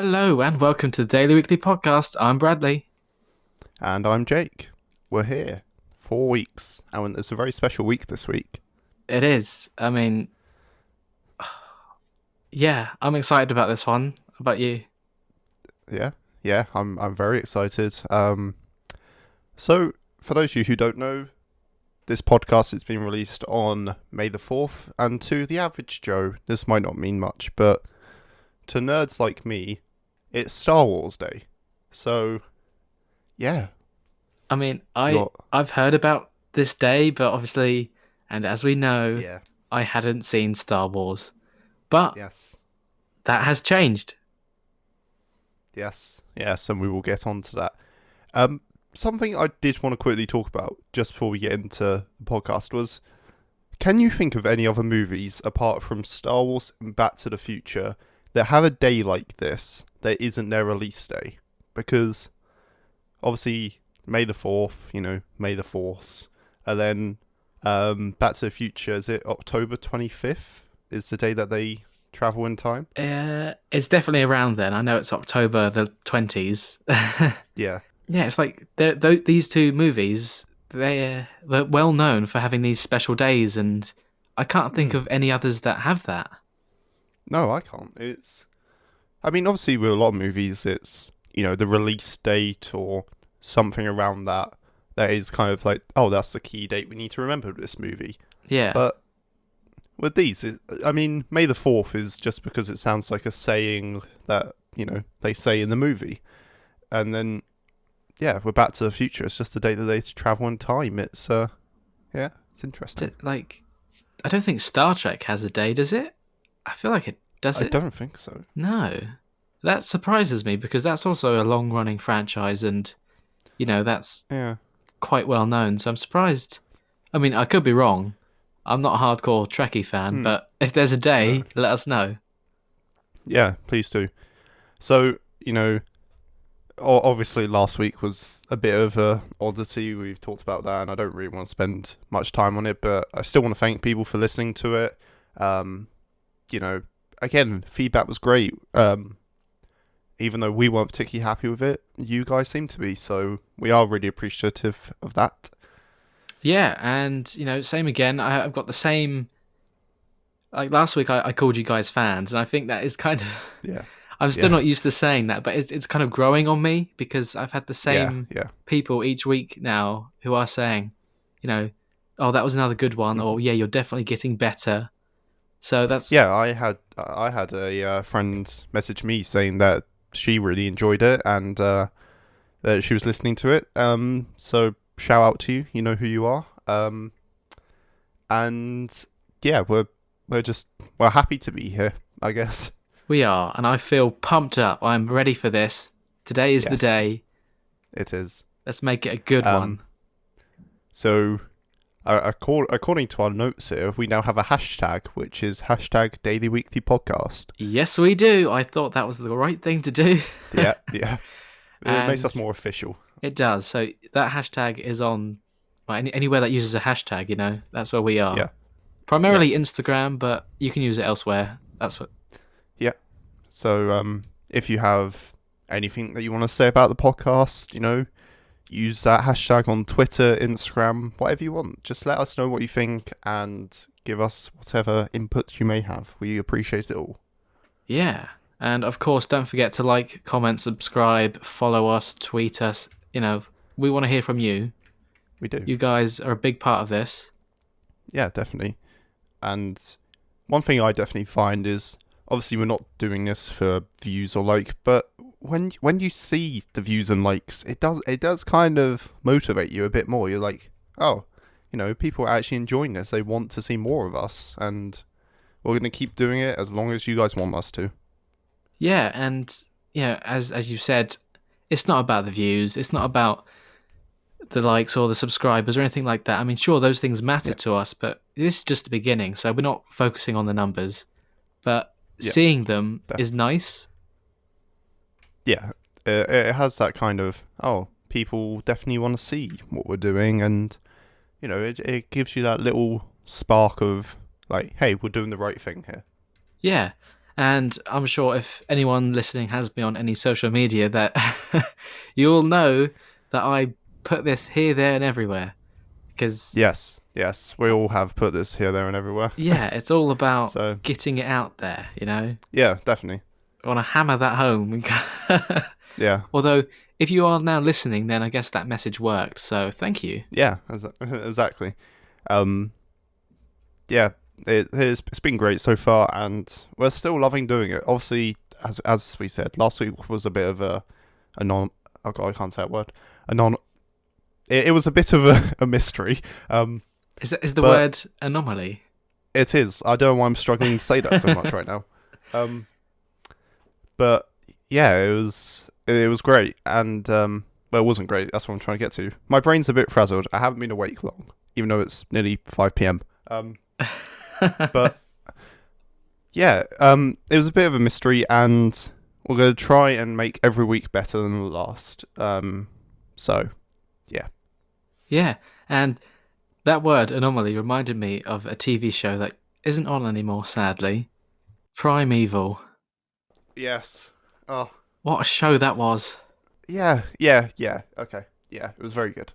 Hello and welcome to the Daily Weekly Podcast. I'm Bradley. And I'm Jake. We're here. 4 weeks. And it's a very special week this week. It is. Yeah, I'm excited about this one. How about you? Yeah, I'm very excited. So, for those of you who don't know, this podcast has been released on May the 4th, and to the average Joe, this might not mean much, but to nerds like me, it's Star Wars Day. So, yeah. I've heard about this day, but obviously, and as we know, Yeah. I hadn't seen Star Wars. But Yes. that has changed. Yes, and we will get on to that. Something I did want to quickly talk about just before we get into the podcast was, can you think of any other movies apart from Star Wars and Back to the Future that have a day like this that isn't their release day? Because obviously May the 4th, May the 4th, and then Back to the Future, is it October 25th is the day that they travel in time? It's definitely around then. I know it's October the 20s. Yeah. Yeah, it's like these two movies, they're well known for having these special days, and I can't think of any others that have that. No, I can't. Obviously with a lot of movies, it's, the release date or something around that is kind of like, oh, that's the key date we need to remember this movie. Yeah. But with these, May the 4th is just because it sounds like a saying that, they say in the movie. And then, yeah, we're Back to the Future. It's just the day that they travel in time. It's, it's interesting. I don't think Star Trek has a day, does it? I feel like it does. I don't think so. No. That surprises me because that's also a long-running franchise and, that's quite well known. So I'm surprised. I could be wrong. I'm not a hardcore Trekkie fan, but if there's a day, let us know. Yeah, please do. So, obviously last week was a bit of a oddity. We've talked about that, and I don't really want to spend much time on it, but I still want to thank people for listening to it. Again, feedback was great. Even though we weren't particularly happy with it, you guys seem to be, so we are really appreciative of that. Yeah, and, same again. I've got the same... Like, last week I called you guys fans, and I think that is kind of... Yeah. I'm still not used to saying that, but it's kind of growing on me, because I've had the same people each week now who are saying, oh, that was another good one, or, yeah, you're definitely getting better. So that's... Yeah, I had a friend message me saying that she really enjoyed it, and that she was listening to it. So... shout out to you, you know who you are. And yeah, we're happy to be here, I guess. We are, and I feel pumped up. I'm ready for this. Today is the day. It is. Let's make it a good one. So, according to our notes here, we now have a hashtag, which is hashtag Daily Weekly Podcast. Yes, we do. I thought that was the right thing to do. Yeah. It makes us more official. It does. So that hashtag is on anywhere that uses a hashtag, that's where we are. Yeah. Primarily Instagram, but you can use it elsewhere. That's what. Yeah. So if you have anything that you want to say about the podcast, use that hashtag on Twitter, Instagram, whatever you want. Just let us know what you think and give us whatever input you may have. We appreciate it all. Yeah. And of course, don't forget to like, comment, subscribe, follow us, tweet us. We want to hear from you. We do. You guys are a big part of this. Yeah, definitely. And one thing I definitely find is, obviously we're not doing this for views or but when you see the views and likes, it does kind of motivate you a bit more. You're like, oh, people are actually enjoying this. They want to see more of us, and we're going to keep doing it as long as you guys want us to. Yeah, and as you said, it's not about the views. It's not about the likes or the subscribers or anything like that. Sure, those things matter to us, but this is just the beginning, so we're not focusing on the numbers. But seeing them is nice. Yeah, it has that kind of, people definitely want to see what we're doing, and, it gives you that little spark of, like, hey, we're doing the right thing here. Yeah, And I'm sure if anyone listening has me on any social media, that you'll know that I put this here, there, and everywhere. Because Yes, we all have put this here, there, and everywhere. yeah, it's all about So getting it out there. yeah, definitely. I want to hammer that home. Yeah, Although, if you are now listening, then I guess that message worked. So thank you. yeah, exactly. Um, yeah, it's been great so far, and we're still loving doing it. Obviously, as we said, last week was a bit of a non. Oh God, I can't say that word. A non. It was a bit of a mystery. Is the but word anomaly? It is. I don't know why I'm struggling to say that so much right now. But yeah, it was great, and well, it wasn't great. That's what I'm trying to get to. My brain's a bit frazzled. I haven't been awake long, even though it's nearly 5 p.m. But yeah, it was a bit of a mystery, and we're gonna try and make every week better than the last. So yeah, Yeah, and that word anomaly reminded me of a TV show that isn't on anymore, sadly. Primeval. yes. Oh, What a show that was. yeah. Okay, yeah, it was very good.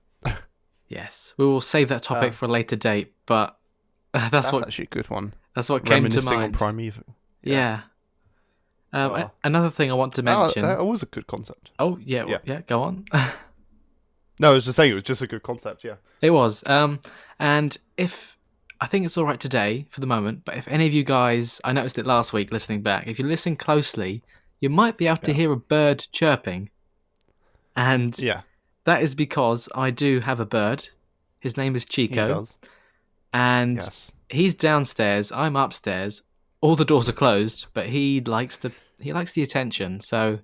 Yes, we will save that topic for a later date, but that's That's what actually a good one. came to Reminiscing on mind. Primeval. Yeah. Oh. Another thing I want to mention. That was a good concept. Oh yeah, yeah. Go on. No, I was just saying it was just a good concept. Yeah. It was. And if I think it's all right today for the moment, but if any of you guys, I noticed it last week listening back, if you listen closely, you might be able to hear a bird chirping. And Yeah. that is because I do have a bird. His name is Chico. He does. And Yes. he's downstairs, I'm upstairs. All the doors are closed, but he likes the attention, so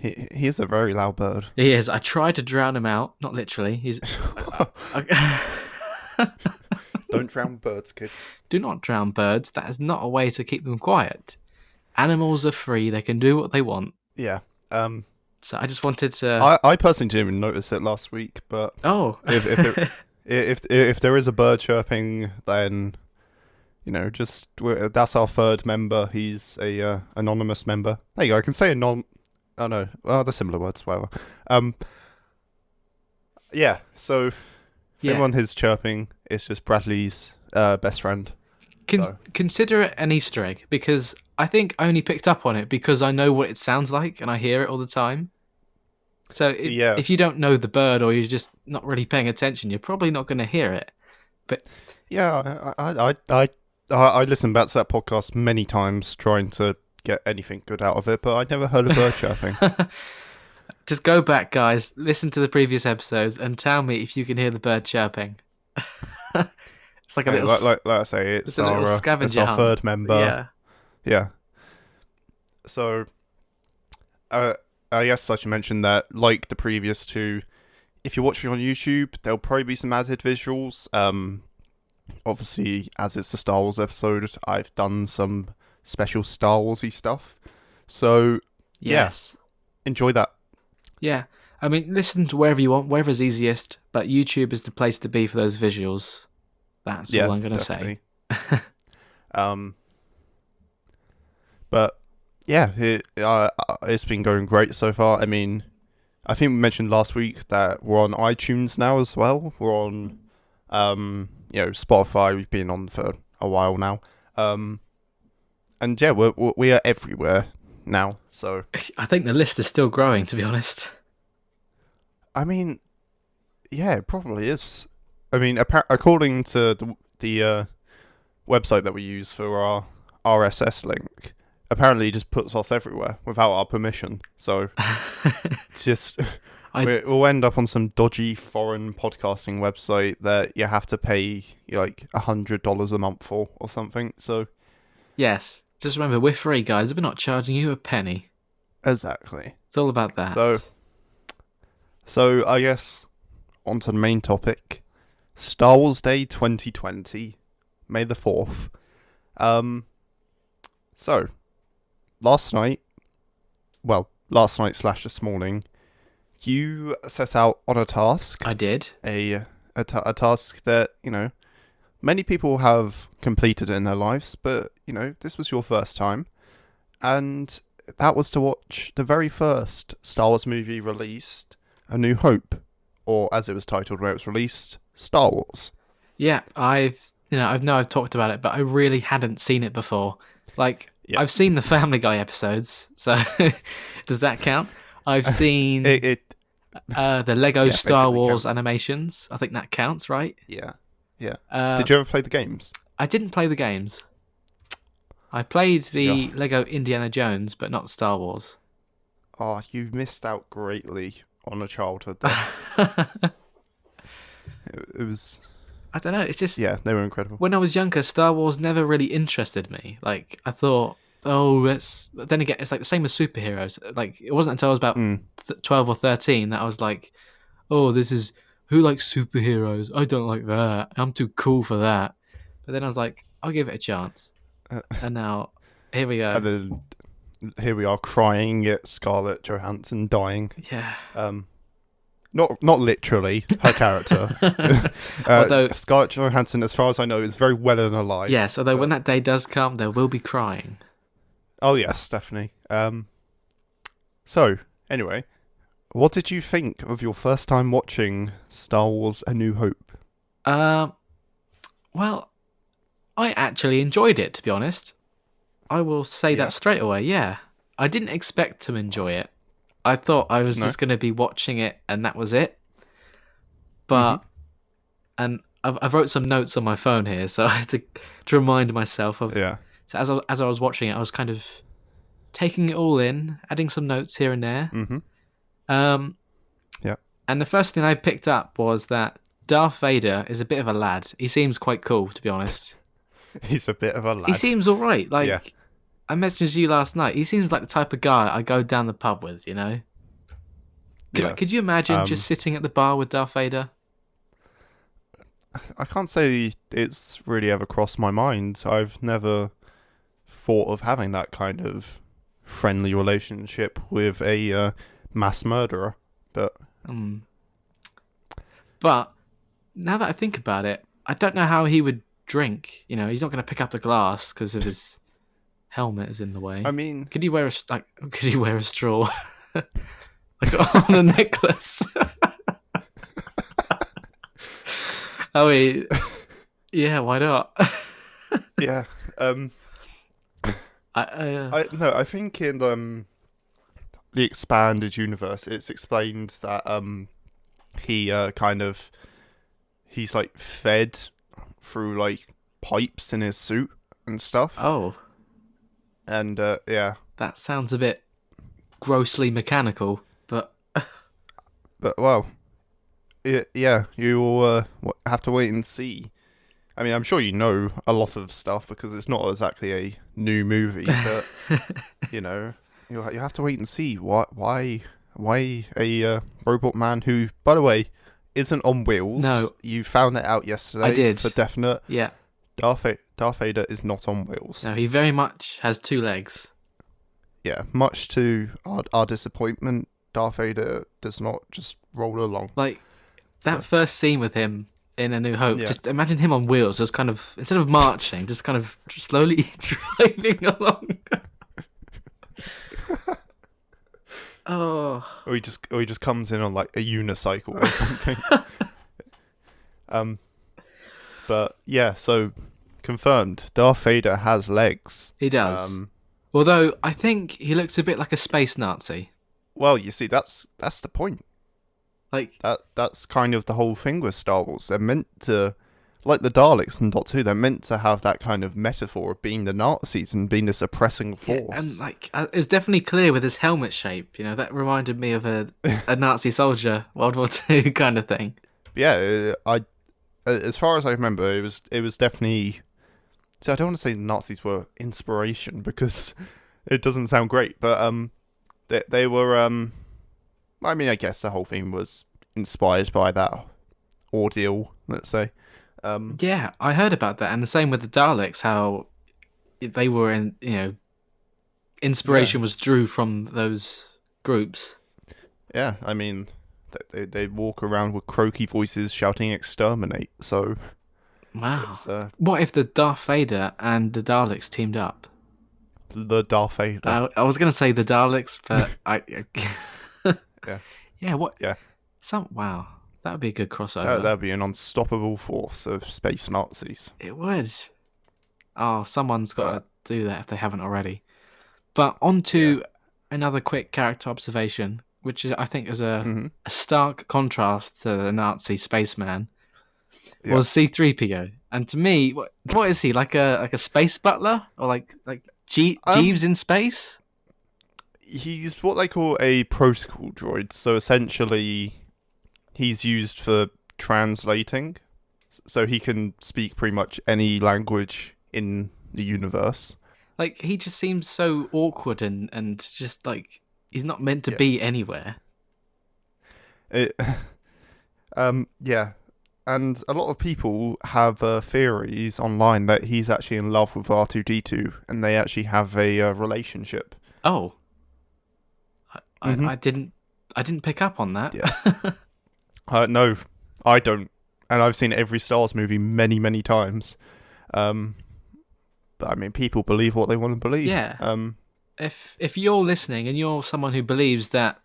He is a very loud bird. he is. I tried to drown him out, not literally. He's Don't drown birds, kids. Do not drown birds. That is not a way to keep them quiet. Animals are free; they can do what they want. Yeah. So I just wanted to. I personally didn't even notice it last week, but Oh, if there is a bird chirping, then that's our third member. He's a anonymous member. There you go. I can say anon. Oh no, well they're similar words. Whatever. Yeah. So if yeah. anyone is chirping, it's just Bradley's best friend. Consider it an Easter egg because I think I only picked up on it because I know what it sounds like and I hear it all the time. So if you don't know the bird or you're just not really paying attention, you're probably not going to hear it. But yeah, I listened back to that podcast many times trying to get anything good out of it, but I never heard a bird chirping. Just go back, guys, listen to the previous episodes and tell me if you can hear the bird chirping. It's like a little... Like I say, it's a little our scavenger hunt. third member. Yeah. So, I guess I should mention that, like the previous two, if you're watching on YouTube, there'll probably be some added visuals. Obviously, as it's a Star Wars episode, I've done some special Star Warsy stuff. So, yes. Enjoy that. Yeah. I mean, listen to wherever you want, wherever's easiest, but YouTube is the place to be for those visuals. That's all I'm going to say. But yeah, it's been going great so far. I mean, I think we mentioned last week that we're on iTunes now as well. We're on, Spotify. We've been on for a while now. And yeah, we are everywhere now. So I think the list is still growing, to be honest. I mean, yeah, it probably is. I mean, according to the website that we use for our RSS link, apparently it just puts us everywhere without our permission. So we'll end up on some dodgy foreign podcasting website that you have to pay like $100 a month for or something. So yes, just remember we're free, guys. We're not charging you a penny. Exactly. It's all about that. So I guess onto the main topic. Star Wars Day 2020, May the 4th. So, last night / this morning, you set out on a task. I did. A task that, many people have completed in their lives, but, this was your first time. and that was to watch the very first Star Wars movie released, A New Hope, or as it was titled where it was released, Star Wars. Yeah, I've talked about it, but I really hadn't seen it before. Like, Yeah. I've seen the Family Guy episodes, so does that count? I've seen the Lego Yeah, Star basically Wars counts. animations. I think that counts, right? Yeah. Yeah. Uh, Did you ever play the games? I didn't play the games. I played the Yeah. Lego Indiana Jones, but not Star Wars. Oh, you missed out greatly on a childhood there. I It was, don't know. It's just yeah, they were incredible. when I was younger, Star Wars never really interested me. Like, I thought, oh, let's. But then again, it's like the same with superheroes. Like, it wasn't until I was about Mm. 12 or 13 that I was like, oh, this is who likes superheroes? I don't like that. I'm too cool for that. But then I was like, I'll give it a chance. Uh, And now here we go. and then here we are crying at Scarlett Johansson dying. Yeah. Not literally her character. Although, Scarlett Johansson, as far as I know, is very well and alive. yes, although when that day does come, there will be crying. Oh yes, definitely. So anyway, what did you think of your first time watching Star Wars: A New Hope? Well, I actually enjoyed it, to be honest. I will say Yeah? that straight away, yeah. I didn't expect to enjoy it. I thought I was No? just going to be watching it and that was it. Mm-hmm. But, and I've wrote some notes on my phone here, so I had to remind myself of. Yeah. So as I was watching it, I was kind of taking it all in, adding some notes here and there. Mm-hmm. Yeah. And the first thing I picked up was that Darth Vader is a bit of a lad. He seems quite cool, to be honest. He's a bit of a lad. He seems all right. Like, Yeah. I messaged you last night. He seems like the type of guy I go down the pub with, you know? Yeah. Could you imagine just sitting at the bar with Darth Vader? I can't say it's really ever crossed my mind. I've never thought of having that kind of friendly relationship with a mass murderer. But But now that I think about it, I don't know how he would drink. You know, he's not going to pick up the glass because of his helmet is in the way. I mean, Could he wear a straw like on a necklace? I mean, yeah, why not? yeah. I think in the expanded universe, it's explained that he he's like fed through like pipes in his suit and stuff, Oh, and yeah. that sounds a bit grossly mechanical, but But well, yeah, you'll have to wait and see. I mean, I'm sure you know a lot of stuff because it's not exactly a new movie, but you know, you have to wait and see why a robot man who, by the way, isn't on wheels. No. You found that out yesterday. I did. For definite. yeah, Darth Vader is not on wheels. no, he very much has two legs. Yeah, much to our disappointment, Darth Vader does not just roll along. Like that first scene with him in A New Hope, Yeah. just imagine him on wheels, just kind of instead of marching, just kind of slowly driving along. Oh, Or he just comes in on like a unicycle or something. But yeah, so confirmed, Darth Vader has legs. he does. Although I think he looks a bit like a space Nazi. Well, you see, that's the point. Like, That's kind of the whole thing with Star Wars. They're meant to, like the Daleks in Dot 2, they're meant to have that kind of metaphor of being the Nazis and being this oppressing force. yeah, and like it was definitely clear with his helmet shape. You know, that reminded me of a Nazi soldier, World War II kind of thing. Yeah, as far as I remember, it was definitely. So I don't want to say the Nazis were inspiration because it doesn't sound great, but they were I mean, I guess the whole thing was inspired by that ordeal, let's say. Yeah, I heard about that, and the same with the Daleks. How they were in, you know, inspiration was drew from those groups. Yeah, I mean, they walk around with croaky voices shouting "exterminate." So Wow. it's, What if the Darth Vader and the Daleks teamed up? the Darth Vader. I was gonna say the Daleks, but Yeah, yeah. What? yeah. Wow, that would be a good That crossover. that'd be an unstoppable force of space Nazis. It would. Oh, someone's got But to do that if they haven't already. But on yeah, to another quick character observation, which I think is hmm a stark contrast to the Nazi spaceman, yeah. was C-3PO. And to me, what is he, like a space butler or like Um, Jeeves in space? he's what they call a protocol droid. So essentially, he's used for translating, so he can speak pretty much any language in the universe. Like he just seems so awkward and just like he's not meant to Yeah. be anywhere. It, yeah. And a lot of people have theories online that he's actually in love with R2D2 and they actually have a relationship. Oh, hmm I didn't pick up on that. Yeah. No, I don't. And I've seen every Star Wars movie many, many times. Um, but I mean, people believe what they want to believe. Yeah. If you're listening and you're someone who believes that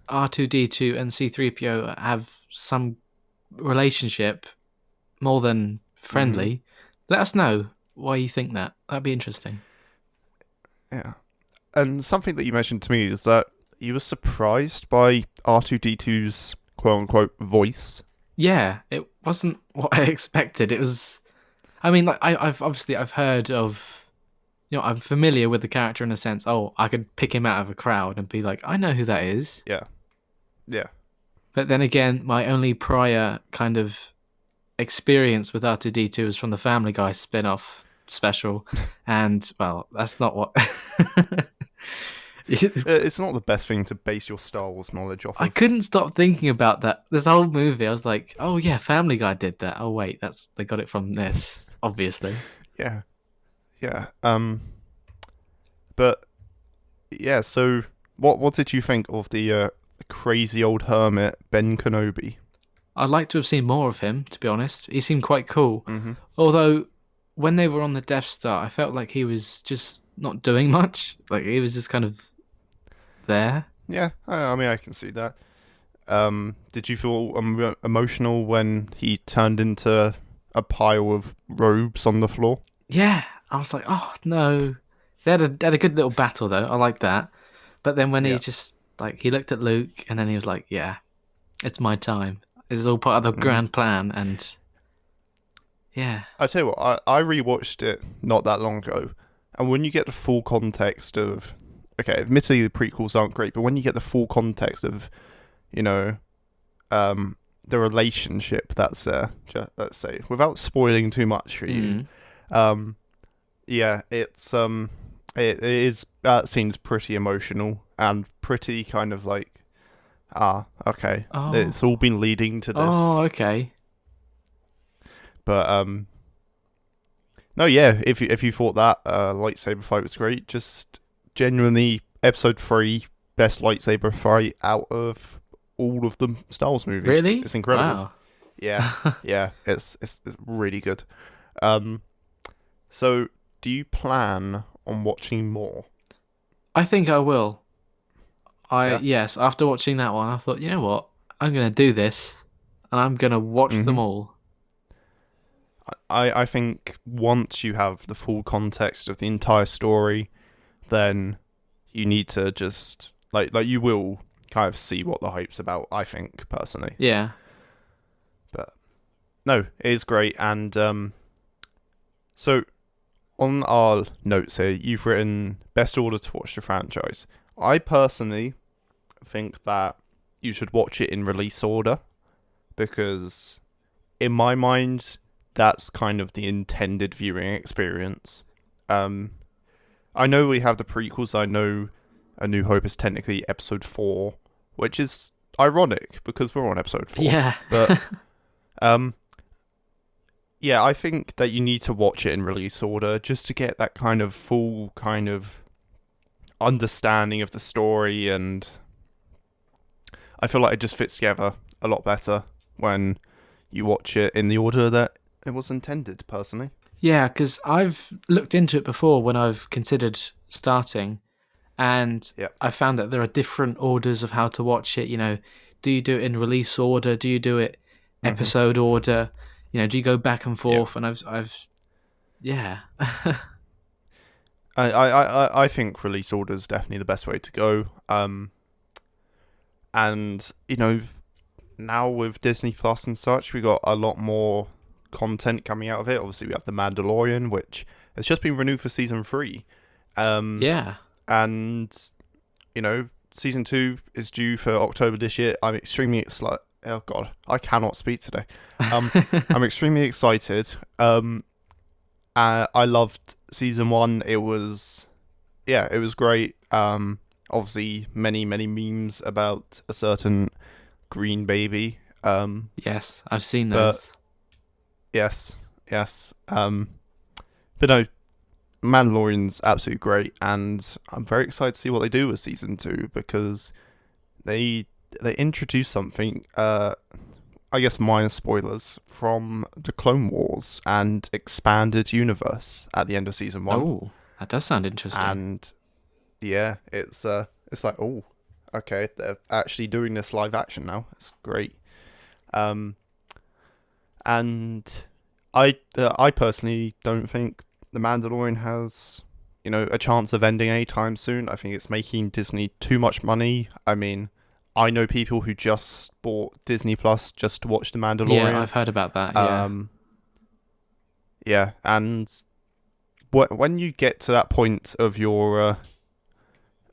R2D2 and C3PO have some relationship more than hmm friendly, let us know why you think that. That'd be interesting. Yeah. And something that you mentioned to me is that you were surprised by R2D2's quote unquote voice. Yeah, it wasn't what I expected. It was. I mean, like I've heard of. I'm familiar with the character in a sense. Oh, I could pick him out of a crowd and be like, I know who that is. Yeah. Yeah. But then again, my only prior kind of experience with R2D2 is from the Family Guy spin-off special, and well, that's not what. It's not the best thing to base your Star Wars knowledge off I of. couldn't stop thinking about that. This whole movie, I was like, "Oh yeah, Family Guy did that." Oh wait, that's they got it from this, obviously. Yeah. Yeah. But yeah, so what did you think of the crazy old hermit Ben Kenobi? I'd like to have seen more of him, to be honest. He seemed quite cool. hmm Although, when they were on the Death Star, I felt like he was just not doing much. Like, he was just kind of there. Yeah, I mean I can see that. Did you feel emotional when he turned into a pile of robes on the floor? Yeah, I was like, oh, no. They had a good little battle, though. I like that. But then when he Yeah. just, like, he looked at Luke, and then he was like, yeah, it's my time. This is all part of the hmm grand plan, and yeah. I tell you what, I rewatched it not that long ago, and when you get the full context of, okay, admittedly the prequels aren't great, but when you get the full context of, you know, the relationship that's there, let's say, without spoiling too much for you, Mm. um, yeah, it is that seems pretty emotional and pretty kind of like, okay, Oh. it's all been leading to this, Oh, okay. but no, yeah. If you thought that lightsaber fight was great, just genuinely episode 3 best lightsaber fight out of all of the Star Wars movies. Really? It's incredible. Wow. Yeah, yeah. It's really good. Um, so do you plan on watching more? I think I will. Yeah. Yes, after watching that one, I thought, you know what? I'm going to do this, and I'm going to watch them Mhm. all. I think once you have the full context of the entire story, then you need to just like you will kind of see what the hype's about. I think personally, Yeah. but no, it is great. And so on our notes here, you've written best order to watch the franchise. I personally think that you should watch it in release order because, in my mind, that's kind of the intended viewing experience. Um, I know we have the prequels. I know A New Hope is technically episode 4, which is ironic because we're on episode 4. Yeah. But um, yeah, I think that you need to watch it in release order just to get that kind of full kind of understanding of the story, and I feel like it just fits together a lot better when you watch it in the order that it was intended, personally. Yeah, because I've looked into it before when I've considered starting, and Yeah. I found that there are different orders of how to watch it. Do you do it in release order? Do you do it Hmm. episode order? Do you go back and Yeah. forth? And yeah, I think release order is definitely the best way to go. And now with Disney Plus and such, we got a lot more content coming out of it. Obviously, we have The Mandalorian, which has just been renewed for season 3. Um, yeah. and season 2 is due for October this year. I'm extremely excited. Oh god, I cannot speak today. I'm extremely excited. I loved season 1. It was great. Obviously many memes about a certain green baby. Yes, I've seen But those. yes, yes. But no, Mandalorian's absolutely great, and I'm very excited to see what they do with season 2 because they introduce something. I guess minor spoilers from the Clone Wars and expanded universe at the end of season 1, Oh, that does sound interesting. and yeah, it's like, oh, okay, they're actually doing this live action now. It's great. Um, and I personally don't think the Mandalorian has a chance of ending anytime soon. I think it's making Disney too much money. I mean, I know people who just bought Disney Plus just to watch the Yeah, Mandalorian. I've heard about that. Yeah. Um, yeah, and when you get to that point of your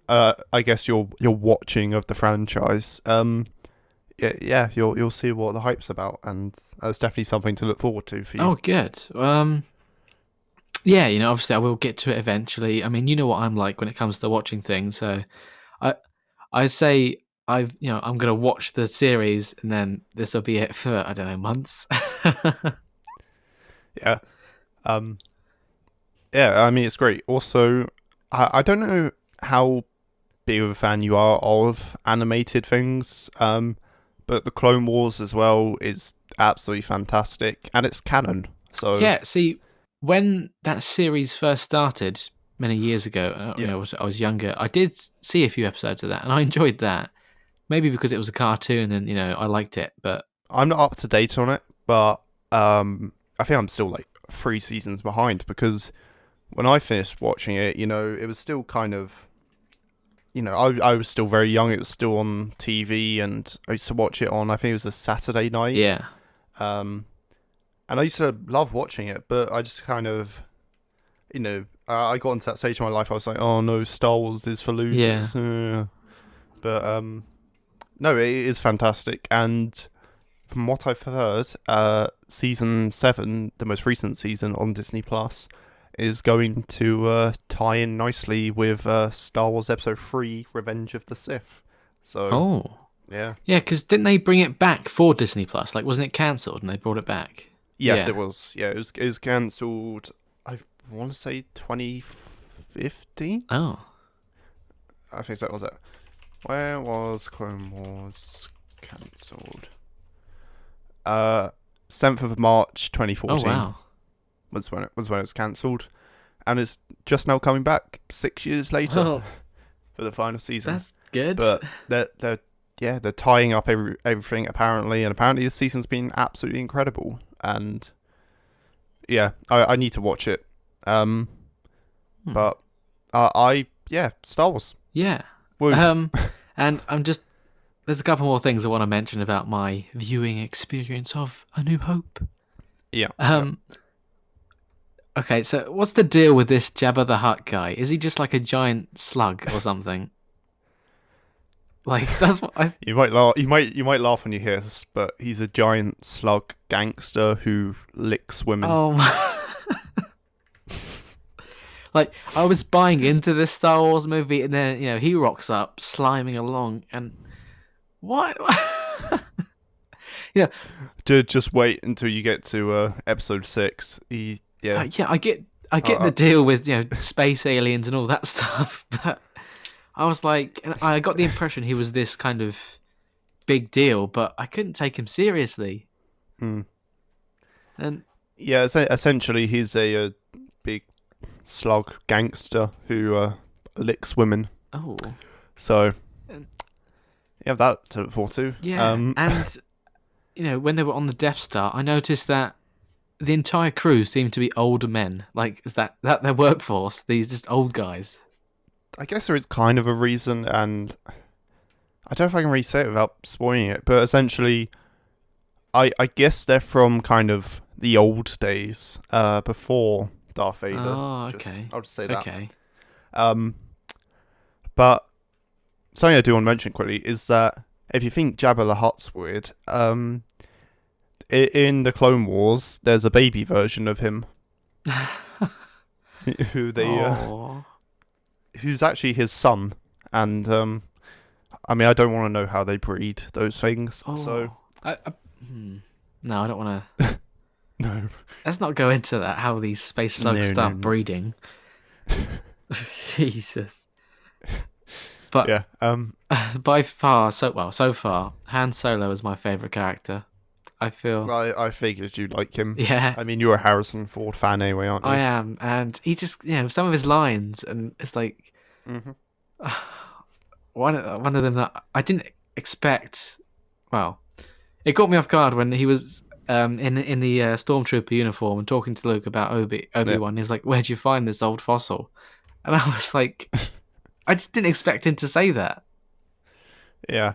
I guess your watching of the franchise, yeah, you'll see what the hype's about, and that's definitely something to look forward to for you. Oh, good. Yeah, obviously I will get to it eventually. I mean, you know what I'm like when it comes to watching things. So I I say I'm gonna watch the series and then this will be it for I don't know months. Yeah, um, yeah. I mean, it's great. Also, I don't know how big of a fan you are of animated things, but the Clone Wars as well is absolutely fantastic, and it's canon. So Yeah, see, when that series first started many years ago, yeah, I was younger. I did see a few episodes of that, and I enjoyed that. Maybe because it was a cartoon, and I liked it. But I'm not up to date on it, but I think I'm still like 3 seasons behind because when I finished watching it, it was still kind of, I was still very young. It was still on TV, and I used to watch it on. I think it was a Saturday night. yeah, Um, and I used to love watching it, but I just kind of, I got into that stage of my life. I was like, oh no, Star Wars is for yeah. losers. But no, it is fantastic, and from what I've heard, season 7, the most recent season on Disney Plus, is going to tie in nicely with Star Wars Episode 3: Revenge of the Sith. So Oh, yeah, yeah. Because didn't they bring it back for Disney Plus? Like, wasn't it cancelled and they brought it back? yes, it Yeah. was. Yeah, it was cancelled. I want to say 2015. Oh, I think that was it. Where was Clone Wars cancelled? 7th of March oh 2014 wow. was when it was cancelled, and it's just now coming back 6 years later Well, for the final season. that's good. But they're tying up everything apparently, and apparently this season's been absolutely incredible. And yeah, I need to watch it. Hmm. But yeah, Star Wars. Yeah. Woo. And there's a couple more things I want to mention about my viewing experience of A New Hope. Yeah. Okay, so what's the deal with this Jabba the Hutt guy? Is he just like a giant slug or something? Like that's what I. You might laugh. You might laugh when you hear this, but he's a giant slug gangster who licks women. Oh my. Like I was buying into this Star Wars movie, and then he rocks up, sliming along, and what? Yeah, Just wait until you get to episode 6. Yeah. yeah. I get the deal with space aliens and all that stuff, but I was like, and I got the impression he was this kind of big deal, but I couldn't take him seriously. Hmm. And Yeah, essentially he's a big slug gangster who licks women. Oh, So and- you have that to look forward to. yeah. And when they were on the Death Star, I noticed that the entire crew seemed to be older men. Like, is that their workforce? These just old guys. I guess there is kind of a reason, and I don't know if I can really say it without spoiling it, but essentially, I guess they're from kind of the old days, before Darth Vader. Oh, okay. I'll just say that. Okay. Um, but something I do want to mention quickly is that if you think Jabba the Hutt's weird, in the Clone Wars, there's a baby version of him who Oh. who's actually his son, and I mean, I don't want to know how they breed those things, so Oh. No, I don't want to. no, Let's not go into that. How these space slugs No, start no. breeding. Jesus. But yeah, by far, so far, Han Solo is my favorite character. I feel. I figured you'd like him. Yeah, I mean, you're a Harrison Ford fan anyway, aren't you? I am, and he just, some of his lines, and it's like Mm-hmm. one of them that I didn't expect. Well, it got me off guard when he was in the stormtrooper uniform and talking to Luke about Obi-Wan. He was like, "Where'd you find this old fossil?" And I was like, I just didn't expect him to say that. Yeah,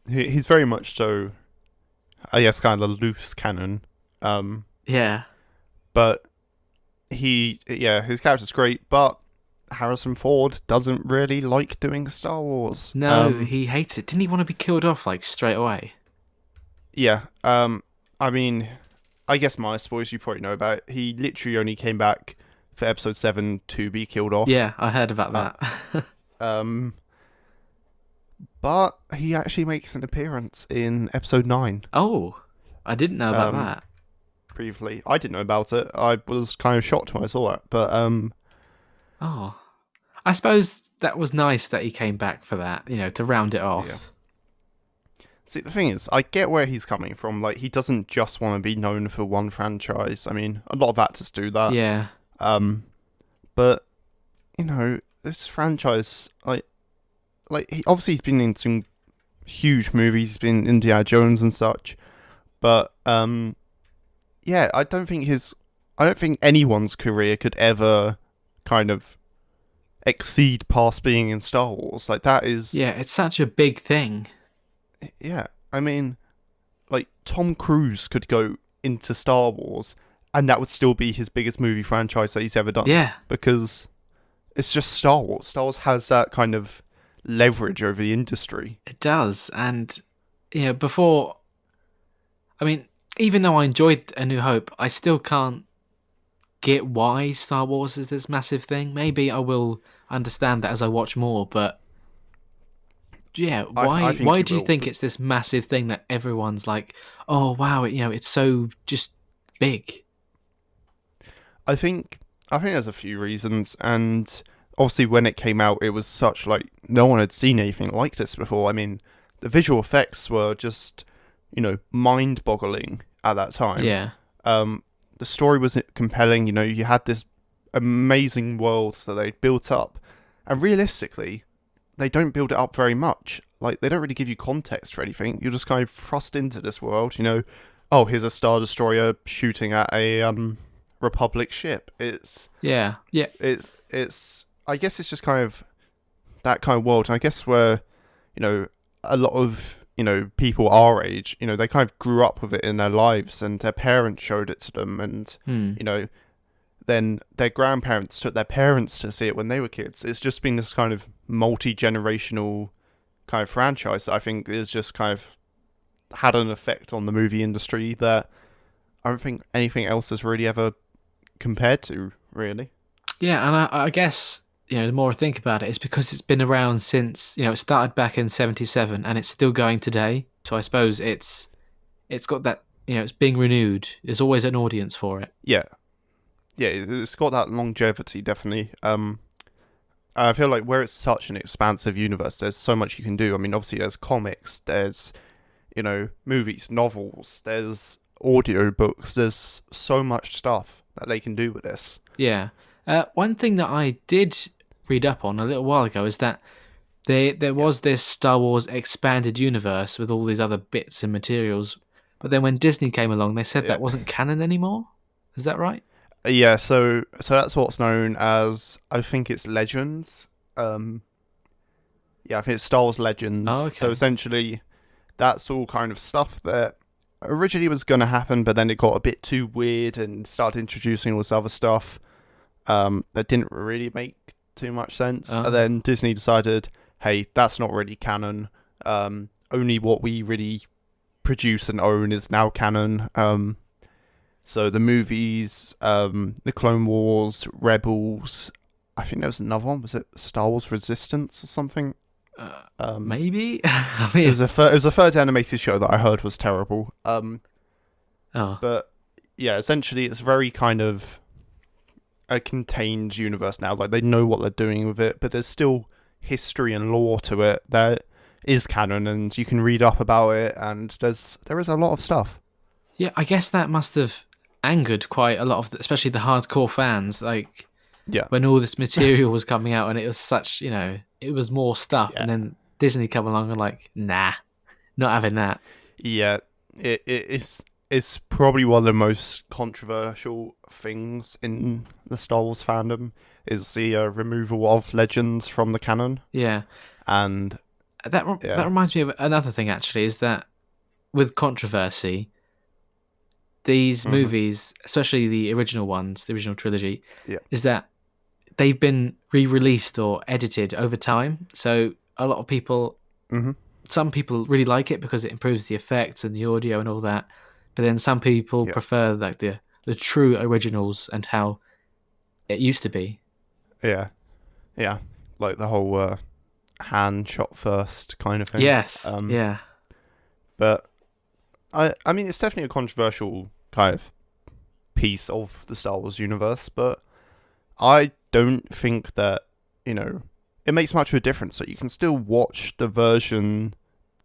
he's very much so, I guess, kind of a loose cannon. Yeah, But his character's great, but Harrison Ford doesn't really like doing Star Wars. no, he hates it. Didn't he want to be killed off like straight away? Yeah. I mean, I guess my spoilers you probably know about. He literally only came back for episode 7 to be killed off. Yeah, I heard about Uh, that. Um, but he actually makes an appearance in episode 9. Oh, I didn't know about Um, that. Briefly, I didn't know about it. I was kind of shocked when I saw it, but Oh, I suppose that was nice that he came back for that. To round it off. Yeah. See, the thing is, I get where he's coming from. Like, he doesn't just want to be known for one franchise. I mean, a lot of actors do that. Yeah. But this franchise, he obviously he's been in some huge movies. He's been in Indiana Jones and such. But yeah, I don't think anyone's career could ever kind of exceed past being in Star Wars. Like, that is, Yeah, it's such a big thing. yeah. I mean, like, Tom Cruise could go into Star Wars, and that would still be his biggest movie franchise that he's ever done. Yeah. Because it's just Star Wars. Star Wars has that kind of leverage over the industry. It does. And, before. I mean, even though I enjoyed A New Hope, I still can't get why Star Wars is this massive thing. Maybe I will understand that as I watch more, but. Yeah, I think why you do you will. think it's this massive thing that everyone's like, oh wow, it's so just big? I think there's a few reasons, and obviously when it came out, it was such like no one had seen anything like this before. I mean, the visual effects were just mind-boggling at that time. Yeah. The story was compelling. You had this amazing world that they'd built up, and realistically, they don't build it up very much. Like, they don't really give you context for anything. You're just kind of thrust into this world. Oh, here's a Star Destroyer shooting at a Republic ship. Yeah. It's I guess it's just kind of that kind of world. And I guess where a lot of people our age, they kind of grew up with it in their lives, and their parents showed it to them, and then their grandparents took their parents to see it when they were kids. It's just been this kind of multi-generational kind of franchise that I think is just kind of had an effect on the movie industry that I don't think anything else has really ever compared to, really. Yeah, and I guess, the more I think about it, it's because it's been around since, it started back in 77 and it's still going today. So I suppose it's got that, it's being renewed. There's always an audience for it. Yeah. Yeah, it's got that longevity, definitely. I feel like where it's such an expansive universe, there's so much you can do. I mean, obviously there's comics, there's, movies, novels, there's audiobooks. There's so much stuff that they can do with this. Yeah. One thing that I did read up on a little while ago is that there was this Star Wars expanded universe with all these other bits and materials, but then when Disney came along, they said Yeah. that wasn't canon anymore. Is that right? Yeah, so that's what's known as, I think it's Legends. Yeah, I think it's Star Wars Legends. Oh, okay. So essentially, that's all kind of stuff that originally was going to happen, but then it got a bit too weird and started introducing all this other stuff that didn't really make too much sense. Oh. And then Disney decided, hey, that's not really canon. Only what we really produce and own is now canon. So the movies, the Clone Wars, Rebels. I think there was another one. Was it Star Wars Resistance or something? Maybe. I mean, It was a third animated show that I heard was terrible. oh, But yeah, essentially it's very kind of a contained universe now. Like, they know what they're doing with it, but there's still history and lore to it that is canon, and you can read up about it. And there is a lot of stuff. yeah. I guess that must have angered quite a lot of, especially the hardcore fans. Like, Yeah, when all this material was coming out, and it was such, it was more stuff, Yeah. and then Disney come along and like, nah, not having that. yeah. It's probably one of the most controversial things in the Star Wars fandom is the removal of Legends from the canon. Yeah. And That reminds me of another thing, actually, is that with controversy, these movies, especially the original ones, the original trilogy, is that they've been re-released or edited over time. So a lot of people, some people really like it because it improves the effects and the audio and all that. But then some people prefer like the true originals and how it used to be. yeah, like the whole hand shot first kind of thing. Yes, yeah. But I mean, it's definitely a controversial kind of piece of the Star Wars universe, but I don't think that, it makes much of a difference. So you can still watch the version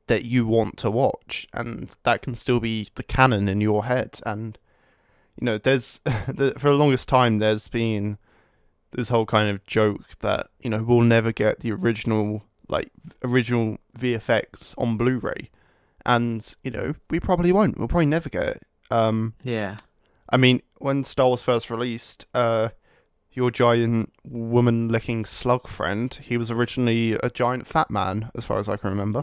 that you want to watch, and that can still be the canon in your head. And, there's, for the longest time, there's been this whole kind of joke that, we'll never get the original VFX on Blu-ray. And, we probably won't. We'll probably never get it. Yeah. I mean, when Star Wars first released, your giant woman-licking slug friend, he was originally a giant fat man, as far as I can remember.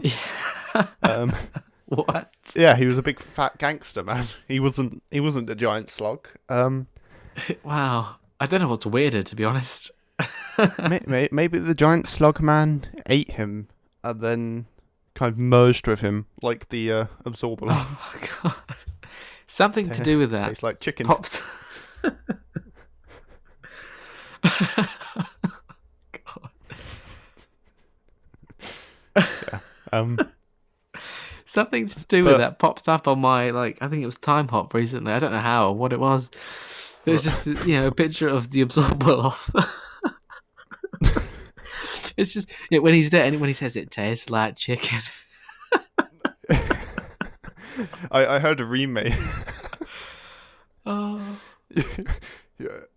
What? Yeah, he was a big fat gangster man. He wasn't a giant slug. Wow. I don't know what's weirder, to be honest. Maybe the giant slug man ate him and then kind of merged with him, like the absorber. Oh my god. Something to do with that. Tastes like chicken. Popped. God. Yeah. Something to do with that popped up on my, I think it was Time Hop recently. I don't know how or what it was. It was just, a picture of the absorber off. It's just when he's there and when he says it tastes like chicken. I heard a remake. Oh.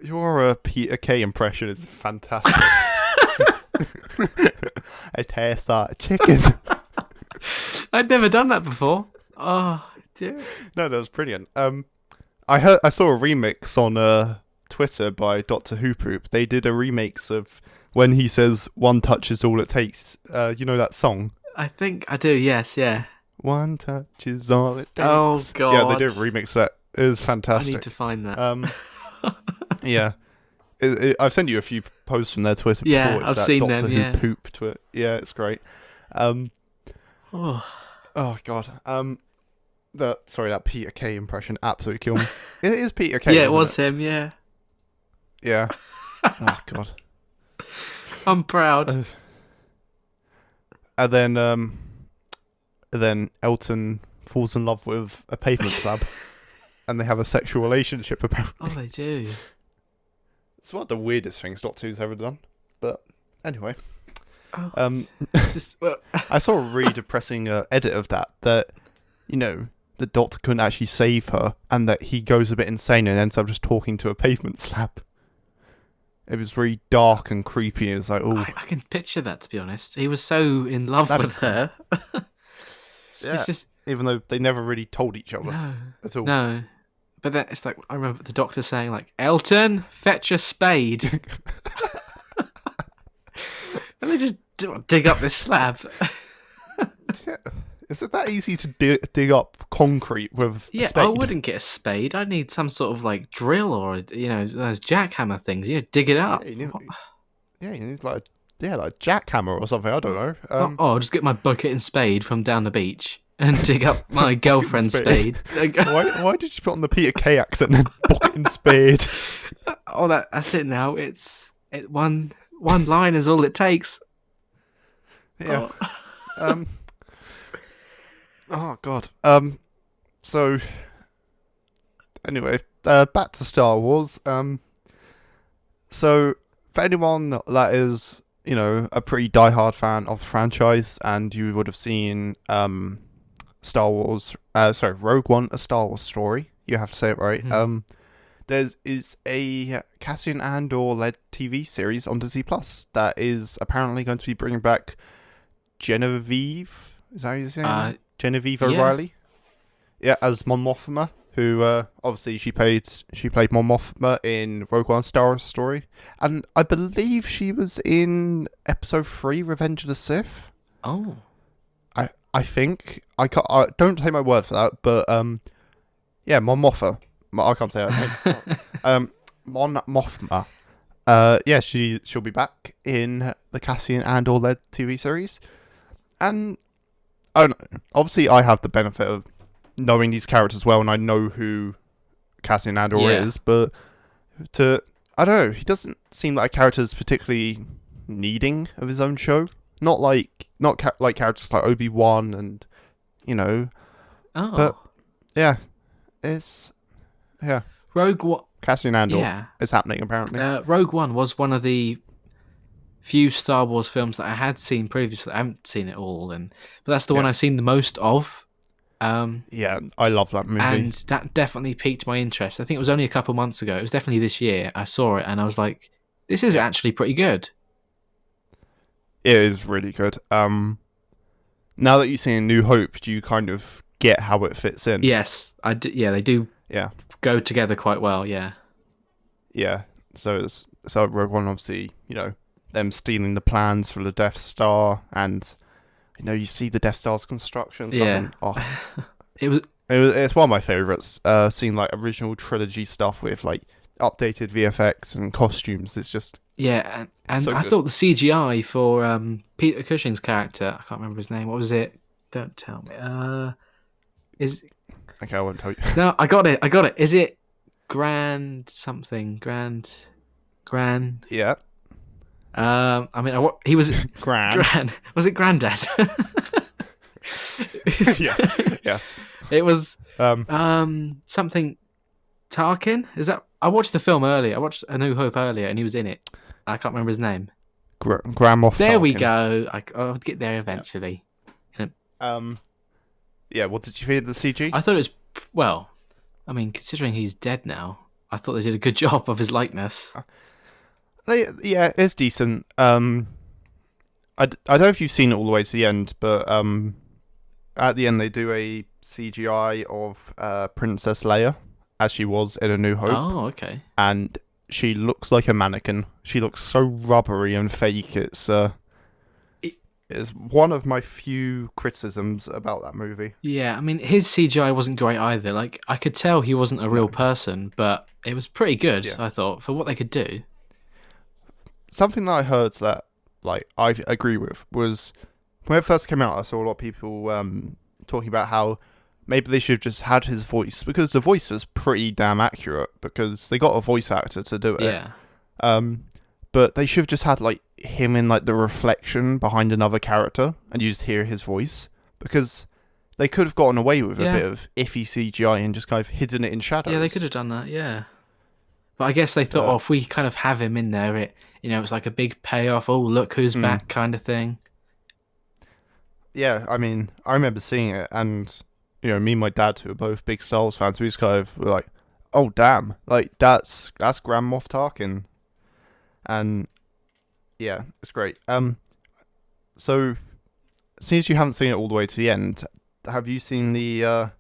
Your Peter Kay impression is fantastic. It tastes like chicken. I'd never done that before. Oh dear. No, that was brilliant. I saw a remix on Twitter by Doctor Who Poop. They did a remix of when he says "one touch is all it takes." You know that song? I think I do. Yes, yeah. One touch is all it takes. Oh god. Yeah, they did a remix of that. It was fantastic. I need to find that. Yeah. I've sent you a few posts from their Twitter before. Yeah, It's I've that seen Doctor them, Who yeah. Poop Twitter. Yeah, it's great. Oh god. That Peter Kay impression absolutely killed me. It is Peter Kay. Yeah, it isn't was him. Yeah. Yeah. Oh god. I'm proud. And then Elton falls in love with a pavement slab, and they have a sexual relationship. Apparently. Oh, they do. It's one of the weirdest things Doctor Who's ever done. But anyway. Oh, it's just, well, I saw a really depressing edit of that, the Doctor couldn't actually save her, and that he goes a bit insane and ends up just talking to a pavement slab. It was really dark and creepy. It was like, oh, I can picture that, to be honest. He was so in love with her. yeah. It's just Even though they never really told each other at all. no. But then it's like, I remember the Doctor saying, like, Elton, fetch a spade. And they just dig up this slab. Yeah. Is it that easy to dig up concrete with a Yeah, spade? I wouldn't get a spade. I'd need some sort of, like, drill or, those jackhammer things. Dig it up. You need like a jackhammer or something. I don't know. I'll just get my bucket and spade from down the beach and dig up my girlfriend's spade. Why did you put on the Peter Kay accent and bucket and spade? Oh, that's it now. One line is all it takes. Yeah. Oh God. So anyway, back to Star Wars. So for anyone that is, a pretty diehard fan of the franchise, and you would have seen Star Wars, Rogue One, A Star Wars Story. You have to say it right. Mm-hmm. There is a Cassian Andor-led TV series on Disney Plus that is apparently going to be bringing back Genevieve. Is that how you say it? Genevieve O'Reilly. Yeah, as Mon Mothma, who obviously she played Mon Mothma in Rogue One: Star Wars Story, and I believe she was in Episode 3, Revenge of the Sith. Oh. I think I don't take my word for that, but yeah, Mon Mothma. I can't say that. Mon Mothma. Yeah, she'll be back in the Cassian Andor-led TV series, and I don't know, obviously I have the benefit of knowing these characters well, and I know who Cassian Andor is, but I don't know, he doesn't seem like a character that's particularly needing of his own show. Not like characters like Obi-Wan and but yeah, it's Rogue One. Cassian Andor is happening apparently. Rogue One was one of the few Star Wars films that I had seen previously. I haven't seen it all, but that's the one I've seen the most of. Yeah, I love that movie, and that definitely piqued my interest. I think it was only a couple months ago. It was definitely this year. I saw it and I was like, "This is actually pretty good." It is really good. Now that you've seen New Hope, do you kind of get how it fits in? Yes, I do. Yeah, they do. Yeah, go together quite well. Yeah. Yeah. So Rogue One, obviously, them stealing the plans for the Death Star, and you see the Death Star's construction. Yeah. It's one of my favorites. Seeing like original trilogy stuff with like updated VFX and costumes. It's just and so I good. thought the CGI for Peter Cushing's character, I can't remember his name. What was it? Don't tell me. Okay, I won't tell you. No, I got it. Is it Grand something? Grand. Yeah. I mean, he was Grand. Was it Grandad? Yes. It was something Tarkin. Is that? I watched the film earlier. I watched A New Hope earlier, and he was in it. I can't remember his name. Grand Moff There Tarkin. we go. I'll get there eventually. Yeah. What did you think of the CG? I thought it was I mean, considering he's dead now, I thought they did a good job of his likeness. Yeah, it's decent. I don't know if you've seen it all the way to the end, but at the end they do a CGI of Princess Leia as she was in A New Hope. Oh, okay. And she looks like a mannequin. She looks so rubbery and fake. It's one of my few criticisms about that movie. Yeah, I mean, his CGI wasn't great either. Like, I could tell he wasn't a real person, but it was pretty good, I thought, for what they could do. Something that I heard that I agree with was when it first came out, I saw a lot of people talking about how maybe they should have just had his voice, because the voice was pretty damn accurate, because they got a voice actor to do it. Yeah. But they should have just had him in the reflection behind another character, and you just hear his voice, because they could have gotten away with a bit of iffy CGI and just kind of hidden it in shadows. Yeah, they could have done that. Yeah. But I guess they thought, if we kind of have him in there, it's like a big payoff. Oh, look who's back, kind of thing. Yeah, I mean, I remember seeing it, and me and my dad, who are both big Star Wars fans, we just kind of were like, oh damn, like that's Grand Moff Tarkin, and yeah, it's great. So since you haven't seen it all the way to the end, have you seen the